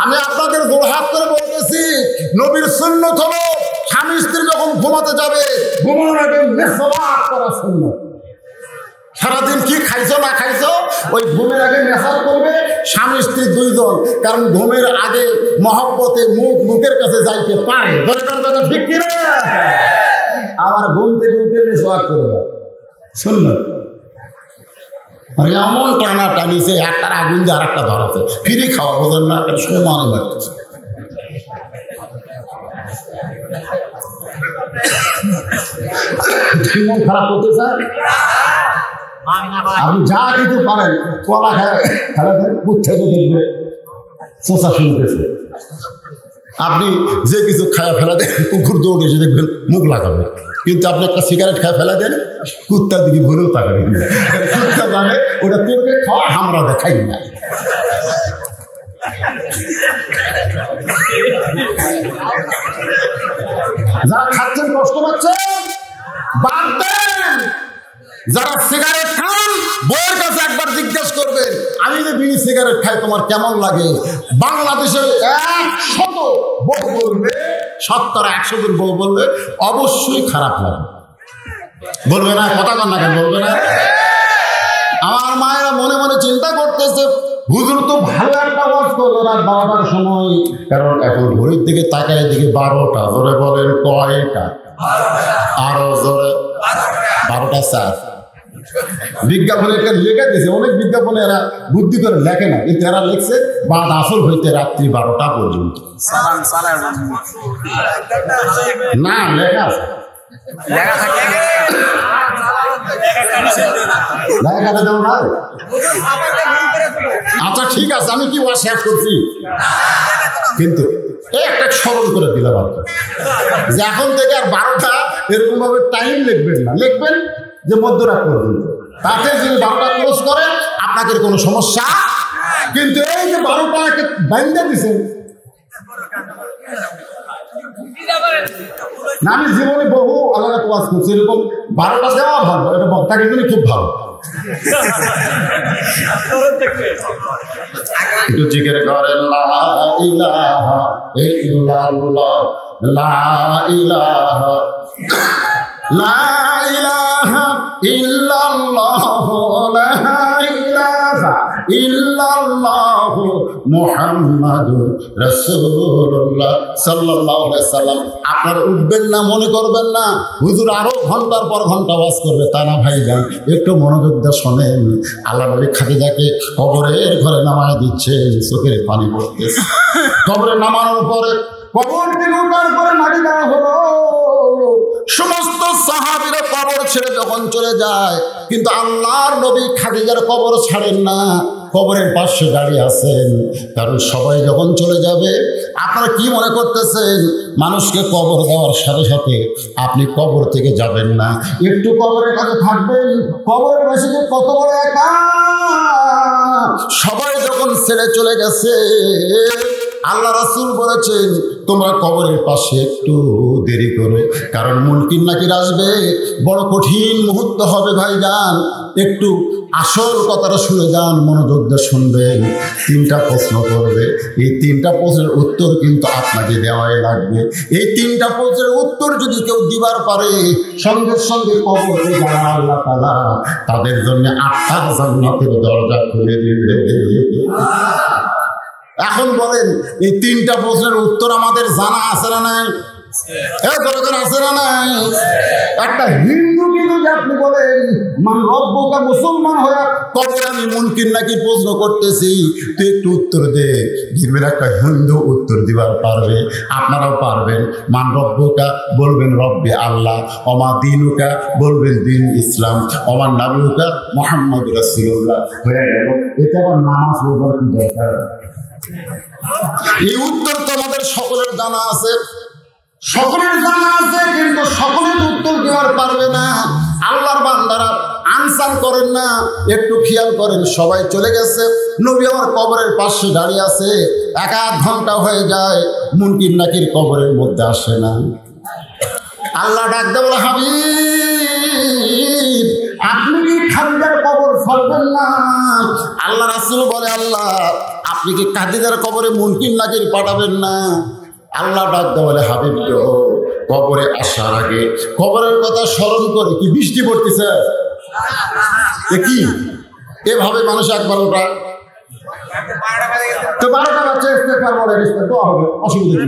আমি আপনাদের জোরহাত করে বলতেছি, নবীর সুন্নাত হলো স্বামী স্ত্রী যখন ঘুমাতে যাবে ঘুমানোর আগে মেসওয়াক করা সুন্নাত। সারাদিন কি খাইছো না খাইছো, ওই ঘুমের আগে মেসওয়াক করবে স্বামী স্ত্রী 2 জন, কারণ ঘুমের আগে মহব্বতে মুখের কাছে যাইতে পারে। ঠিক কিনা? আবার ঘুম থেকে উঠে মেসওয়াক করবে, শুনলেন এমন টানা টানিছে, একটার আগুন দিয়ে আর একটা ধরাতে ফিরে খাওয়া বোঝেন না, একটা সমানে লাগতেছে। মন খারাপ করতে স্যার, আপনি যা কিছু পারেন কলা খেলা থেকে দেখবে চোষা শুনতেছে। আপনি যে কিছু খায়া ফেলা দেন, কুকুর দৌড়ে এসে দেখবেন মুখ লাগাবে, কিন্তু আপনি একটা সিগারেট খায় ফেলা দেন, কুত্তার দিকে ঘুরেও তাকাবে। কুত্তা জানে ওটা তোরকে খাওয়া, আমরা দেখাই না। যারা খাচ্ছেন কষ্ট পাচ্ছেন বাদ দেন। যারা সিগারেট খান বউয়ের কাছে একবার জিজ্ঞেস করবেন, আমি যে বিড়ি সিগারেট খাই তোমার কেমন লাগে? বাংলাদেশের 100 বউ বলবে, 70-100 জন বউ বলবে অবশ্যই খারাপ লাগে। বলবে না? কথা কন না কেন বলবে না? আমার মায়েরা মনে মনে চিন্তা করতেছে, হুজুর তো ভালো একটা ওয়াজ করলো রাত 12টার সময়, কারণ এখন ঘড়ির দিকে তাকায় দিকে 12টা। জোরে বলেন কয়টা? আরো জোরে। 12টা 4। বিজ্ঞাপনে একটা লেখা দিয়েছে, অনেক বিজ্ঞাপনে এরা বুদ্ধি করে লেখে না, কিন্তু এরা লিখছে বাদ আসর হইতে রাত্রি 12টা পর্যন্ত। না লেখা আছে, আচ্ছা ঠিক আছে, আমি কি ওয়াজ শেষ করছি, কিন্তু একটা স্মরণ করে দিলাম আর যে এখন থেকে আর 12টা এরকম ভাবে টাইম লিখবেন না, লিখবেন যে মধ্যরাত পর্যন্ত। তাতে যদি 12টা ক্লোজ করেন আপনাদের কোনো সমস্যা, কিন্তু এই যে 12টাকে বাইন্দা দিচ্ছেন, না আমি জীবনে বহু আলাদা ক্লাস করছি, এরকম 12টা দেওয়া ভালো, এটা বক্তাকে জন্য খুব ভালো। একটু জিকির করেন লা ইলাহা ইল্লাল্লাহ, লা ইলাহা লা ইলাহা ইল্লাল্লাহ, লা ইলাহা ইল্লাল্লাহ মুহাম্মাদুর রাসূলুল্লাহ সাল্লাল্লাহু আলাইহি সাল্লাম। আপনারা উঠবেন না, মনে করবেন না হুজুর আরো ঘন্টার পর ঘন্টা ওয়াজ করবে, তা না ভাইজান, একটু মনোযোগ দিয়ে শোনেন। আল্লাহ নবী খাদিজাকে কবরের ঘরে নামায় দিচ্ছে, চোখের পানি পড়তেছে। কবরে নামানোর পরে কবর থেকে উঠার পরে মাটি দেওয়া হলো। সমস্ত সাহাবীরা কবর ছেড়ে যখন চলে যায়, কিন্তু আল্লাহর নবী খাদিজার কবর ছাড়েন না, কবরের পাশে দাঁড়িয়ে আছেন। কারণ সবাই যখন চলে যাবে, আপনারা কি মনে করতেছেন মানুষকে কবর দেওয়ার সাথে সাথে আপনি কবর থেকে যাবেন না, একটু কবরের কাছে থাকবেন। কবরের পাশে যে কত বড় একা, সবাই যখন ছেড়ে চলে গেছে, আল্লাহ রাসূল বলেছেন তোমরা কবরের পাশে একটু দেরি করো, কারণ মুনকির নাকির আসবে, বড় কঠিন মুহূর্ত হবে ভাইজান। একটু আসল কথাটা শুনে যান, মনোযোগ দিয়ে শুনবেন। 3টা প্রশ্ন করবে, এই 3টা প্রশ্নের উত্তর কিন্তু আপনাকে দেওয়াই লাগবে। এই 3টা প্রশ্নের উত্তর যদি কেউ দিবার পারে, সঙ্গে সঙ্গে কবরে যারা আল্লাহ তাআলা তাদের জন্য 8টা জান্নাতের দরজা খুলে দিবে। এখন বলেন এই 3টা প্রশ্নের উত্তর আমাদের জানা আছে না নাই? আছে না নাই? একটা হিন্দুকে যদি আপনি বলেন মান রব্বুকা, মুসলমান হয়ে কবরে আমি মুনকির নাকির প্রশ্ন করতেছি, তুই একটু উত্তর দে, দেখবেন একটা হিন্দু উত্তর দিবার পারবে, আপনারাও পারবেন। মান রব্বুকা বলবেন রব্বে আল্লাহ, অমা দিনুকা বলবেন দিন ইসলাম, অমার নাবিউকা মুহাম্মদ রাসূলুল্লাহ, হয়ে গেল। এটা আবার নামাজ পড়বার কি দরকার? এই উত্তর তো আমাদের সকলের জানা আছে, সকলের জানা আছে, কিন্তু সকলের উত্তর দেওয়ার পারবে না। আল্লাহর বান্দারা আনসার করেন না, একটু খেয়াল করেন। সবাই চলে গেছে, নবী আমার কবরের পাশে দাঁড়িয়ে আছে, 1-1 ঘন্টা হয়ে যায়, মুনকির নাকির কবরের মধ্যে আসে না। আল্লাহ ডাক দেয় বলে, হাবিব আপনি কি খাদিজার কবর ছাড়বেন না? আল্লাহ রাসূল বলে, আল্লাহ আপনি কি খাদিজার কবরে মুনকির নাকির পাঠাবেন না? আল্লাহ ডাক দেয় বলে, হাবিব গো, কবরে আসার আগে কবরের কথা স্মরণ করে কি বৃষ্টি পড়তেছে? কি এভাবে মানুষ একবার ওটা তো 12টা বাচ্চা ইস্তেগফার পড়ে, ইস্তেগফার হবে, অসুবিধা নেই।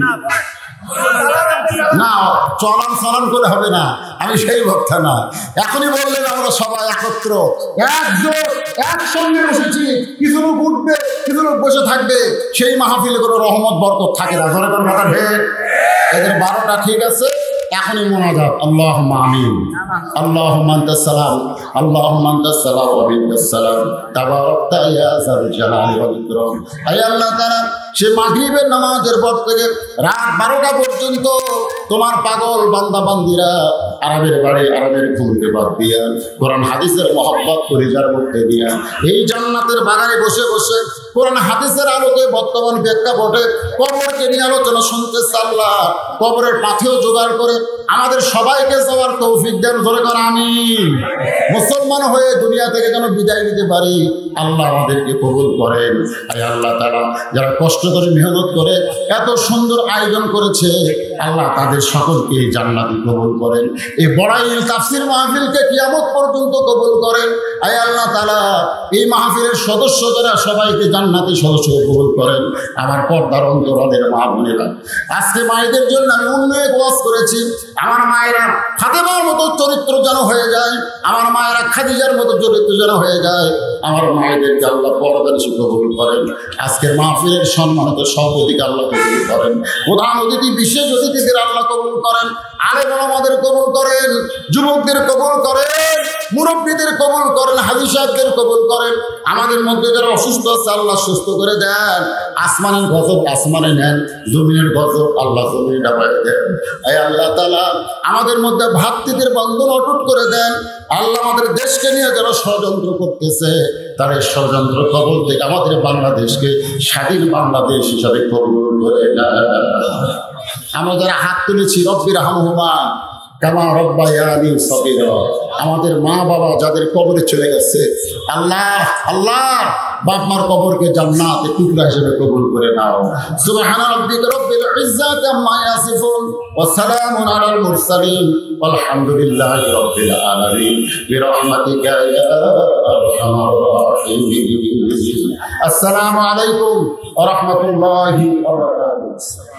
না, চলান করে হবে না, আমি সেই বক্তা না। এখনই বললেন আমরা সবাই একত্র একসঙ্গে বসেছি, কিছু লোক উঠবে, কিছু লোক বসে থাকবে, সেই মাহফিলে কোনো রহমত বরকত থাকে না। ধরে কোন কথা ভেদ, এদের 12টা ঠিক আছে। এখনই মোনাজাত, আল্লাহুম্মা আমিন, আল্লাহুম্মা আনতাস সালাম, আল্লাহুম্মা আনতাস সালাম ওয়া মিনকাস সালাম, তাবারাকতা ইয়া যাল জালালি ওয়াল ইকরাম। হে আল্লাহ তাআলা, সে মাগরিবের নামাজের পর থেকে রাত 12টা পর্যন্ত তোমার পাগল বান্দা বান্দিরা আরবের বাড়ি, আরবের ঘুমকে বাদ দিয়া, কোরআন হাদিসের মহব্বত পরিজার মধ্যে দিয়া, এই জান্নাতের বাগানে বসে বসে কোরআন হাদিসের আলোকে বর্তমান প্রেক্ষাপটে কবরকে নিয়ে আলোচনা শুনতে আল্লাহ কবরের পাথেও জোগাড় করে আমাদের সবাইকে যাওয়ার তৌফিক দেন। ধরে কর আমিন। মুসলমান হয়ে দুনিয়া থেকে যেন বিদায় নিতে পারি, আল্লাহ আমাদেরকে কবুল করেন। আয় আল্লাহ তাআলা, যারা কষ্ট করে মেহনত করে এত সুন্দর আয়োজন করেছে, আল্লাহ তাদের সকলকে জান্নাতি কবুল করেন। এই বড়াইল তাফসীর মাহফিলকে কিয়ামত পর্যন্ত কবুল করেন। আয় আল্লাহ তাআলা, এই মাহফিলের সদস্য যারা সবাইকে জান্নাতি সদস্য কবুল করেন। আমার পর্দার অন্তরালের মা বোনেরা, আজকে মায়েদের জন্য আমি উন্নয়ন ওয়াজ করেছি। আমার মায়েরা ফাতেমার মতো চরিত্র যেন হয়ে যায়, আমার মায়েরা খাদিজার মতো চরিত্র যেন হয়ে যায়। আমার মায়েদেরকে আল্লাহ পরদানিশী কবুল করেন। আজকের মাহফিলের সম্মানিত সভাপতিকে আল্লাহ কবুল করেন। প্রধান অতিথি, বিশেষ অতিথিদের আল্লাহ কবুল করেন। আলেম ওলামাদের কবুল করেন, যুবকদের কবুল করেন, মুরব্বীদের কবুল করেন, হাজী সাহেবদের কবুল করেন। আমাদের মধ্যে যারা অসুস্থ আছে আল্লাহ সুস্থ করে দেন। আসমানের গজব আসমানে নেন, জমিনের গজব আল্লাহ জমিনে ডাবায় দেন। এই আল্লাহ তাআলা আমাদের মধ্যে ভ্রাতৃত্বের বন্ধন অটুট করে দেন। আল্লাহ আমাদের দেশকে নিয়ে যারা ষড়যন্ত্র করতেছে, তার এই ষড়যন্ত্র কবল থেকে আমাদের বাংলাদেশকে স্বাধীন বাংলাদেশ হিসাবে কবুল করে নেন। আমরা যারা হাত তুলেছি, রব্বির হামহুমা কামা রব্বায়ানি সগীরা, আমাদের মা বাবা যাদের কবরে চলে গেছে, আল্লাহ আল্লাহ বাপ মার কবরকে জান্নাতের টুকরা হিসেবে কবুল করে নাও। সুবহান রাব্বিকা রব্বিল ইজ্জাতি আম্মা ইয়াসিফুন ওয়া সালামুন আলাল মুরসালিন ওয়ালহামদুলিল্লাহি রাব্বিল আলামিন বিরহমাতিকা ইয়া আরহামার রাহিমিন। আসসালামু আলাইকুম ওয়া রাহমাতুল্লাহি ওয়া বারাকাতুহু।